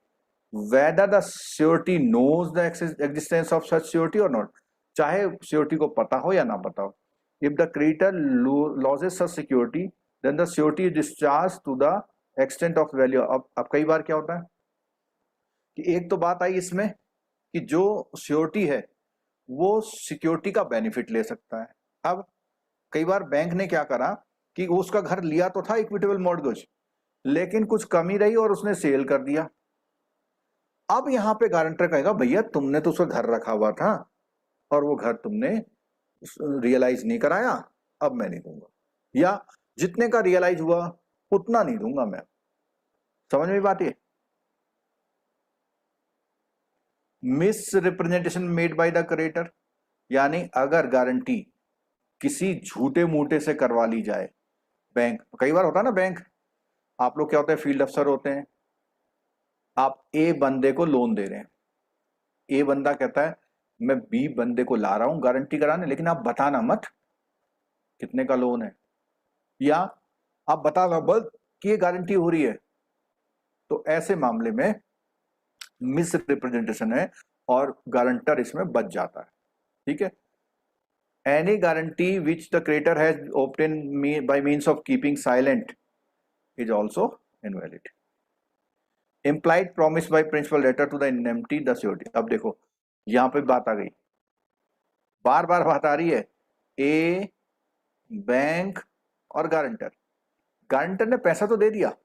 S1: whether the surety knows the existence of such surety or not, चाहे श्योरिटी को पता हो या ना पता हो। if the creditor loses such security then the surety is discharged to the extent of value। अब कई बार क्या होता है कि एक तो बात आई इसमें कि जो श्योरिटी है वो सिक्योरिटी का बेनिफिट ले सकता है। अब कई बार बैंक ने क्या करा कि उसका घर लिया तो था इक्विटेबल मॉर्गेज, लेकिन कुछ कमी रही और उसने सेल कर दिया। अब यहां पे गारंटर कहेगा भैया तुमने तो उसका घर रखा हुआ था और वो घर तुमने रियलाइज नहीं कराया, अब मैं नहीं दूंगा, या जितने का रियलाइज हुआ उतना नहीं दूंगा मैं। समझ में बात? ये miss representation made by the creditor, यानी अगर गारंटी किसी झूठे मूठे से करवा ली जाए। बैंक कई बार होता है ना, बैंक आप लोग क्या होते हैं, फील्ड अफसर होते हैं, आप ए बंदे को लोन दे रहे हैं, ए बंदा कहता है मैं बी बंदे को ला रहा हूं गारंटी कराने, लेकिन आप बताना मत कितने का लोन है, या आप बताना मत कि ये गारंटी हो रही है। तो ऐसे मामले में मिस रिप्रेजेंटेशन है और गारंटर इसमें बच जाता है। ठीक है, any guarantee which the creditor has obtain by means of keeping silent is also invalid. implied promise by principal debtor to the indemnity the surety। अब देखो यहां पे बात आ गई, बार बार बात आ रही है, ए बैंक और गारंटर। गारंटर ने पैसा तो दे दिया,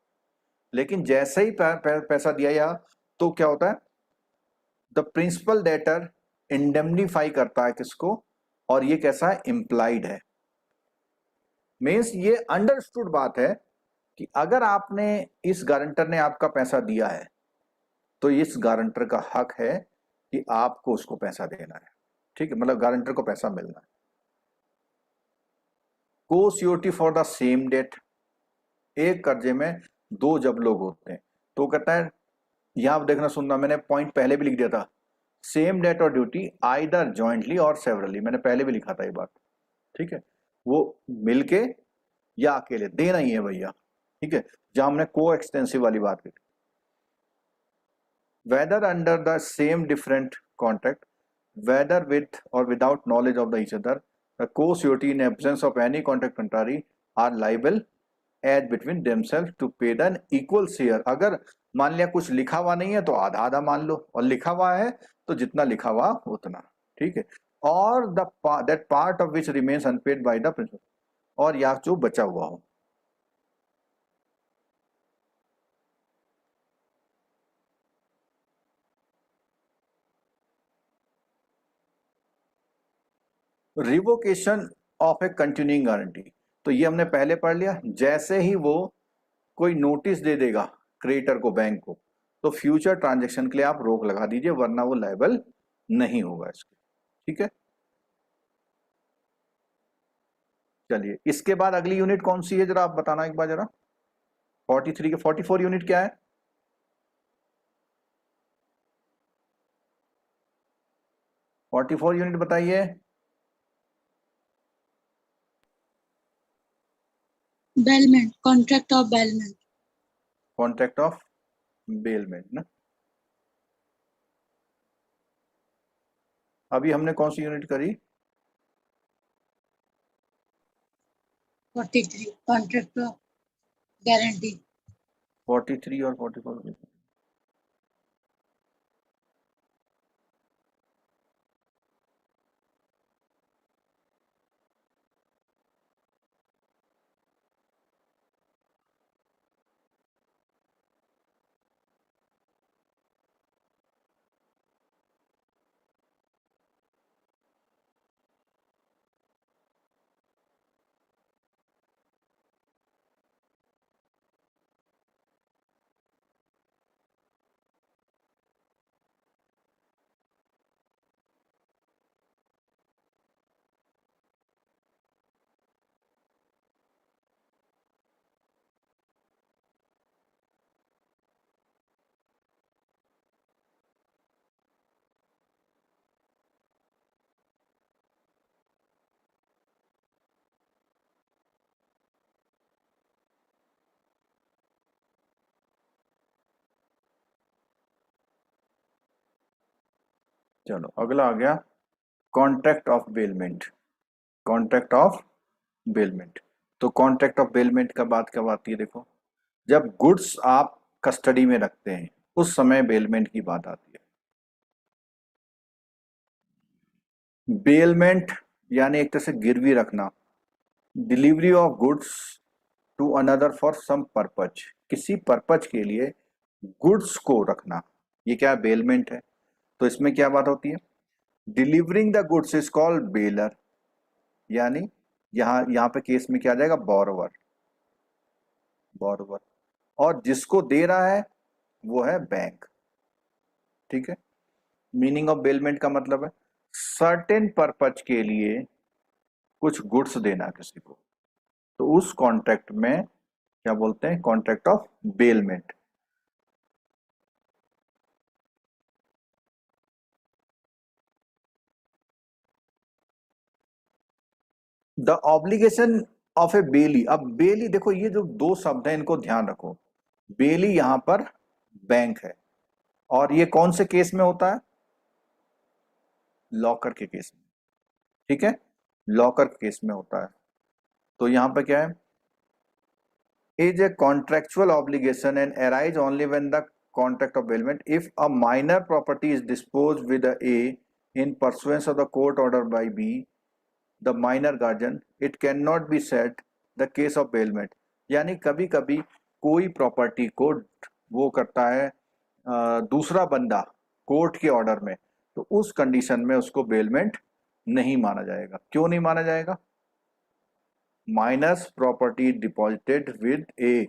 S1: लेकिन जैसे ही पैसा दिया या तो क्या होता है, द प्रिंसिपल डेटर इंडेमनीफाई करता है किसको, और ये कैसा है, इम्प्लाइड है। मीन्स ये अंडरस्टूड बात है कि अगर आपने इस गारंटर ने आपका पैसा दिया है तो इस गारंटर का हक है कि आपको उसको पैसा देना है। ठीक है, मतलब गारंटर को पैसा मिलना है। को security for the same debt, एक कर्जे में 2 जब लोग होते हैं तो कहता है, यहां देखना सुनना, मैंने पॉइंट पहले भी लिख दिया था, सेम डेट और ड्यूटी आइदर जॉइंटली और सेवरली, मैंने पहले भी लिखा था ये बात, ठीक है, वो मिलके या अकेले देना ही है भैया, ठीक है, जहां हमने को एक्सटेंसिव वाली बात की, whether under the same different contract, whether with और without knowledge of the each other, the co-surety in absence of any contract contrary are liable as between themselves to pay the equal share. अगर मान लिया कुछ लिखा हुआ नहीं है तो आधा आधा मान लो, और लिखा हुआ है तो जितना लिखा हुआ उतना, ठीक है, और that part of which remains unpaid by the principal, और या जो बचा हुआ हो। Revocation of a continuing guarantee, तो ये हमने पहले पढ़ लिया, जैसे ही वो कोई नोटिस दे देगा क्रेडिटर को, बैंक को, तो फ्यूचर ट्रांजैक्शन के लिए आप रोक लगा दीजिए, वरना वो लायबल नहीं होगा इसके, ठीक है। चलिए, इसके बाद अगली यूनिट कौन सी है जरा आप बताना एक बार जरा, 43 के 44 यूनिट क्या है? फोर्टी फोर यूनिट बताइए।
S5: Bailment, contract of bailment.
S1: Contract of bailment ना, अभी हमने कौन सी यूनिट करी?
S5: 43, कॉन्ट्रैक्ट ऑफ गारंटी।
S1: 43 और 44। चलो अगला आ गया contract of bailment. Contract of bailment, तो कॉन्ट्रैक्ट ऑफ बेलमेंट का बात कब आती है? देखो, जब गुड्स आप कस्टडी में रखते हैं उस समय बेलमेंट की बात आती है। बेलमेंट यानी एक तरह से गिरवी रखना, delivery of goods to another for some purpose, किसी पर्पज के लिए गुड्स को रखना, ये क्या बेलमेंट है। तो इसमें क्या बात होती है? Delivering the goods is called baler, यानी यहां पे केस में क्या आ जाएगा? बोरोवर। बोरोवर, और जिसको दे रहा है वो है बैंक, ठीक है। मीनिंग ऑफ बेलमेंट का मतलब है सर्टेन पर्पज के लिए कुछ गुड्स देना किसी को, तो उस कॉन्ट्रैक्ट में क्या बोलते हैं? Contract of bailment. The obligation of a bailee, अब बेली देखो, ये जो दो शब्द हैं इनको ध्यान रखो, बेली यहां पर बैंक है, और ये कौन से केस में होता है? लॉकर के केस में, ठीक है, लॉकर के केस में होता है। तो यहां पर क्या है? Is a contractual obligation and arise only when the contract of bailment if a minor property is disposed with a in pursuance of the court order by B, the minor guardian, it cannot be said the case of bailment। यानी कभी कभी कोई property को वो करता है दूसरा बंदा कोर्ट के ऑर्डर में, तो उस कंडीशन में उसको बेलमेंट नहीं माना जाएगा। क्यों नहीं माना जाएगा? माइनस प्रॉपर्टी डिपॉजिटेड विद ए,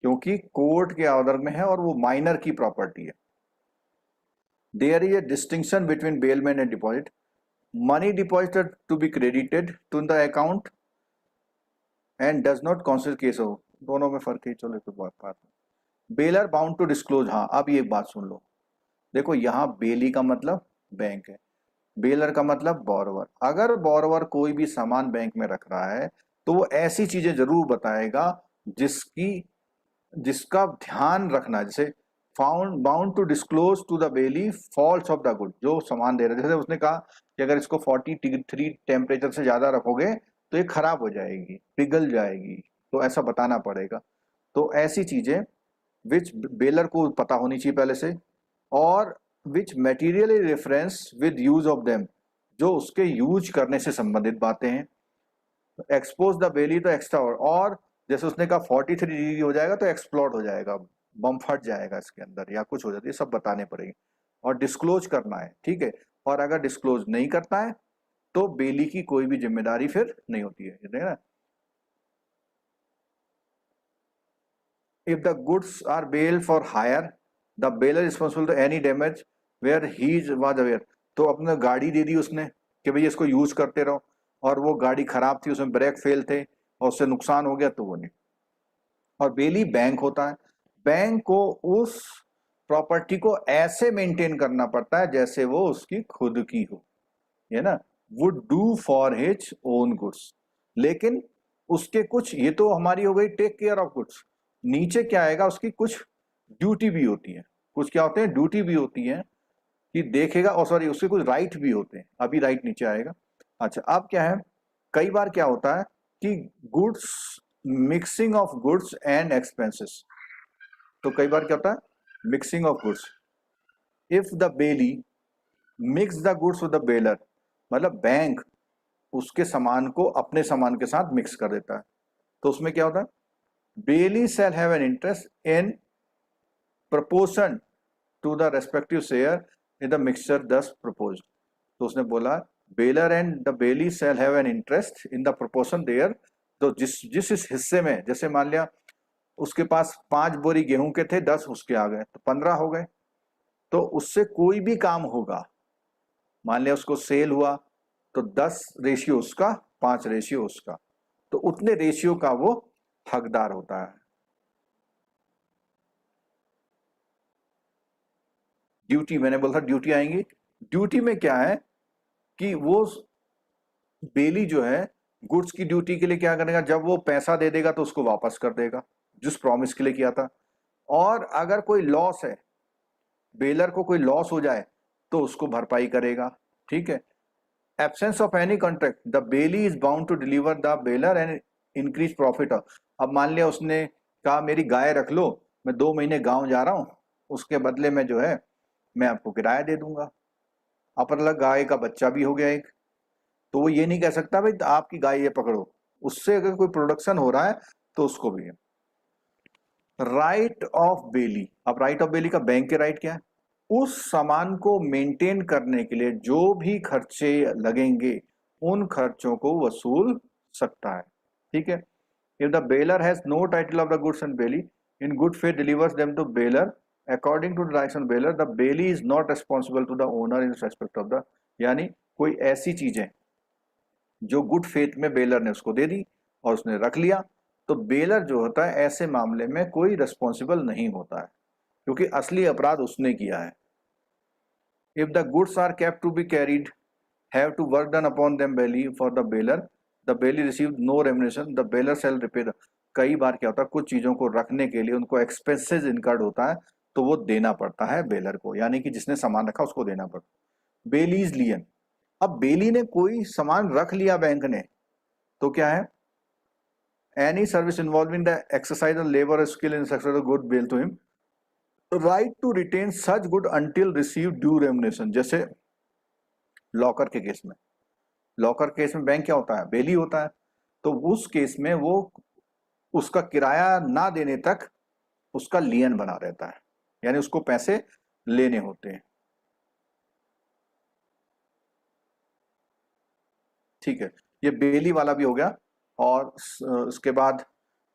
S1: क्योंकि कोर्ट के ऑर्डर में है और वो माइनर की प्रॉपर्टी है। There is a distinction between bailment and deposit. Money deposited to be credited to the account and does not consider case हो, दोनों में फर्क है। चलो तो बात बेलर बाउंड टू डिस्क्लोज, हाँ अब ये एक बात सुन लो, देखो यहाँ बेली का मतलब बैंक है, बेलर का मतलब बोरोवर। अगर बोरोवर कोई भी सामान बैंक में रख रहा है तो वो ऐसी चीजें जरूर बताएगा जिसका ध्यान रखना है, जैसे found bound to disclose to the bailee faults of the good, जो सामान दे रहे हैं। जैसे उसने कहा कि अगर इसको 43 टेम्परेचर से ज्यादा रखोगे तो ये खराब हो जाएगी, पिघल जाएगी, तो ऐसा बताना पड़ेगा। तो ऐसी चीजें विच बेलर को पता होनी चाहिए पहले से, और which materially reference with use of them, जो उसके यूज करने से संबंधित बातें हैं। एक्सपोज द बेली तो एक्स्ट्रा, और जैसे उसने कहा 43 डिग्री हो जाएगा तो एक्सप्लोड हो जाएगा, बम फट जाएगा इसके अंदर या कुछ हो जाता है, ये सब बताने पड़ेंगे। और डिस्क्लोज करना है, ठीक है। और अगर डिस्क्लोज नहीं करता है तो बेली की कोई भी जिम्मेदारी फिर नहीं होती है, ठीक है ना। If the goods are bailed for hire, the bailor is responsible to any damage where he was aware। तो अपने गाड़ी दे दी उसने कि भैया इसको यूज करते रहो, और वो गाड़ी खराब थी, उसमें ब्रेक फेल थे और उससे नुकसान हो गया तो वो नहीं। और बेली बैंक होता है, बैंक को उस प्रॉपर्टी को ऐसे मेंटेन करना पड़ता है जैसे वो उसकी खुद की हो, है ना, would do for his own goods. लेकिन उसके कुछ, ये तो हमारी हो गई टेक केयर ऑफ गुड्स, नीचे क्या आएगा, उसकी कुछ ड्यूटी भी होती है, कुछ क्या होते हैं, ड्यूटी भी होती है कि देखेगा, और सॉरी उसके कुछ राइट भी होते हैं, अभी राइट नीचे आएगा। अच्छा अब क्या है, कई बार क्या होता है कि goods, mixing of goods and expenses, तो कई बार क्या होता है, mixing of goods. If the belly mix the goods with the baler, मतलब बैंक उसके सामान को अपने सामान के साथ मिक्स कर देता है, तो उसमें क्या होता है, bailee shall have an interest in proportion to the respective share in the mixture thus propose. तो उसने बोला bailor and the bailee shall have an interest in the proportion there, तो जिस इस हिस्से में, जैसे मान लिया उसके पास 5 बोरी गेहूं के थे, 10 उसके आ गए तो 15 हो गए, तो उससे कोई भी काम होगा, मान लिया उसको सेल हुआ तो 10 रेशियो उसका, 5 रेशियो उसका, तो उतने रेशियो का वो हकदार होता है। ड्यूटी, मैंने बोला था ड्यूटी आएंगी, ड्यूटी में क्या है कि वो बेली जो है गुड्स की ड्यूटी के लिए क्या करेगा, जब वो पैसा दे देगा तो उसको वापस कर देगा जिस प्रॉमिस के लिए किया था। और अगर कोई लॉस है, बेलर को कोई लॉस हो जाए तो उसको भरपाई करेगा, ठीक है। Absence of any contract, the bailee is bound to deliver the bailor and increase profit. अब मान लिया उसने कहा मेरी गाय रख लो, मैं 2 महीने गांव जा रहा हूं, उसके बदले में जो है मैं आपको किराया दे दूंगा। अब अलग गाय का बच्चा भी हो गया एक, तो वो ये नहीं कह सकता भाई आपकी गाय ये पकड़ो, उससे अगर कोई प्रोडक्शन हो रहा है तो उसको भी है। राइट ऑफ बेली, अब राइट ऑफ बेली का बैंक के राइट क्या है, उस सामान को मेंटेन करने के लिए जो भी खर्चे लगेंगे उन खर्चों को वसूल सकता है, ठीक है। If the bailor has no title of the goods and bailee in good faith delivers them to bailor according to the rights of bailor, the bailee is not responsible to the owner in respect of the, यानी कोई ऐसी चीजें जो good faith में baler ने उसको दे दी और उसने रख लिया, तो बेलर जो होता है ऐसे मामले में कोई रिस्पॉन्सिबल नहीं होता है, क्योंकि असली अपराध उसने किया है। If the goods are kept to be carried have to work done upon them bailee for the bailor, the bailee receive no remuneration, the bailor shall repay the. कई बार क्या होता है, कुछ चीजों को रखने के लिए उनको एक्सपेंसेस इनकर्ड होता है तो वो देना पड़ता है बेलर को, यानी कि जिसने सामान रखा उसको देना पड़ता। बेलीज लियन, अब बेली ने कोई सामान रख लिया बैंक ने, तो क्या है, any service involving the exercise of labour skill in success of good bail to him, right to retain such good until receive due remuneration. जैसे लॉकर के केस में, लॉकर केस में बैंक क्या होता है, बेली होता है, तो उस केस में वो उसका किराया ना देने तक उसका लियन बना रहता है, यानी उसको पैसे लेने होते हैं, ठीक है। ये बेली वाला भी हो गया। और उसके बाद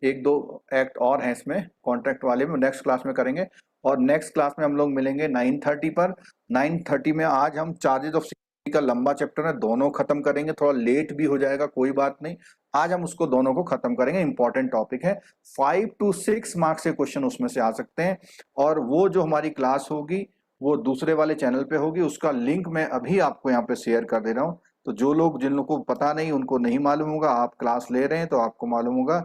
S1: 1-2 एक्ट और हैं इसमें कॉन्ट्रैक्ट वाले में, नेक्स्ट क्लास में करेंगे। और नेक्स्ट क्लास में हम लोग मिलेंगे 9:30 पर। 9:30 में आज हम चार्जेस ऑफ सिक्योरिटी का लंबा चैप्टर है, दोनों खत्म करेंगे, थोड़ा लेट भी हो जाएगा कोई बात नहीं, आज हम उसको दोनों को खत्म करेंगे, इंपॉर्टेंट टॉपिक है। 5 to 6 मार्क्स के क्वेश्चन उसमें से आ सकते हैं। और वो जो हमारी क्लास होगी वो दूसरे वाले चैनल पे होगी, उसका लिंक मैं अभी आपको यहाँ पे शेयर कर दे रहा हूँ। तो जो लोग, जिन लोगों को पता नहीं, उनको नहीं मालूम होगा, आप क्लास ले रहे हैं तो आपको मालूम होगा।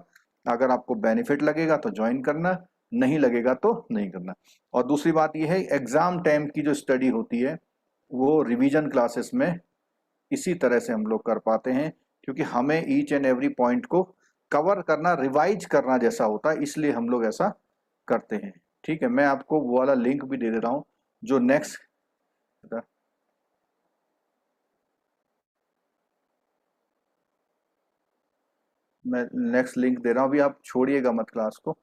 S1: अगर आपको बेनिफिट लगेगा तो ज्वाइन करना, नहीं लगेगा तो नहीं करना। और दूसरी बात यह है, एग्जाम टाइम की जो स्टडी होती है वो रिवीजन क्लासेस में इसी तरह से हम लोग कर पाते हैं, क्योंकि हमें ईच एंड एवरी पॉइंट को कवर करना, रिवाइज करना जैसा होता है, इसलिए हम लोग ऐसा करते हैं। ठीक है, मैं आपको वो वाला लिंक भी दे दे रहा हूँ जो नेक्स्ट, मैं नेक्स्ट लिंक दे रहा हूँ, अभी आप छोड़िएगा मत क्लास को।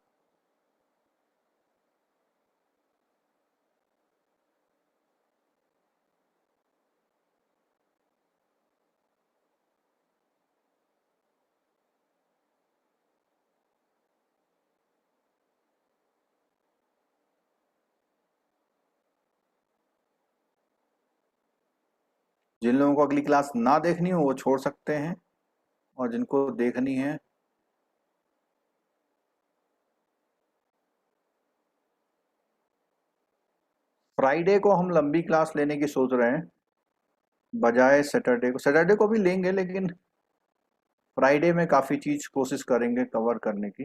S1: जिन लोगों को अगली क्लास ना देखनी हो वो छोड़ सकते हैं, और जिनको देखनी है, फ्राइडे को हम लंबी क्लास लेने की सोच रहे हैं बजाय सैटरडे को। सैटरडे को भी लेंगे, लेकिन फ्राइडे में काफी चीज कोशिश करेंगे कवर करने की।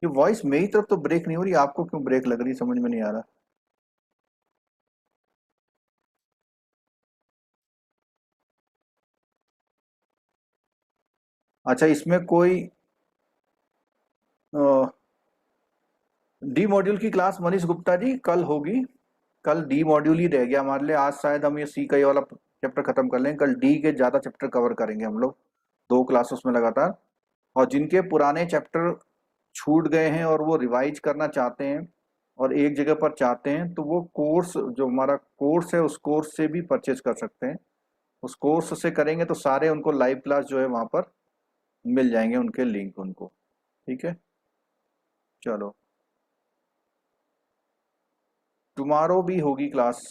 S1: ये वॉइस मेरी तरफ तो ब्रेक नहीं हो रही, आपको क्यों ब्रेक लग रही समझ में नहीं आ रहा। अच्छा, इसमें कोई डी मॉड्यूल की क्लास मनीष गुप्ता जी कल होगी। कल डी मॉड्यूल ही रह गया हमारे लिए, आज शायद हम ये सी का ये वाला चैप्टर खत्म कर लेंगे। कल डी के ज्यादा चैप्टर कवर करेंगे हम लोग 2 क्लासेस में लगातार। और जिनके पुराने चैप्टर छूट गए हैं और वो रिवाइज करना चाहते हैं और एक जगह पर चाहते हैं, तो वो कोर्स, जो हमारा कोर्स है, उस कोर्स से भी परचेज कर सकते हैं। उस कोर्स से करेंगे तो सारे उनको लाइव क्लास जो है वहां पर मिल जाएंगे, उनके लिंक उनको। ठीक है, चलो, टुमारो भी होगी क्लास।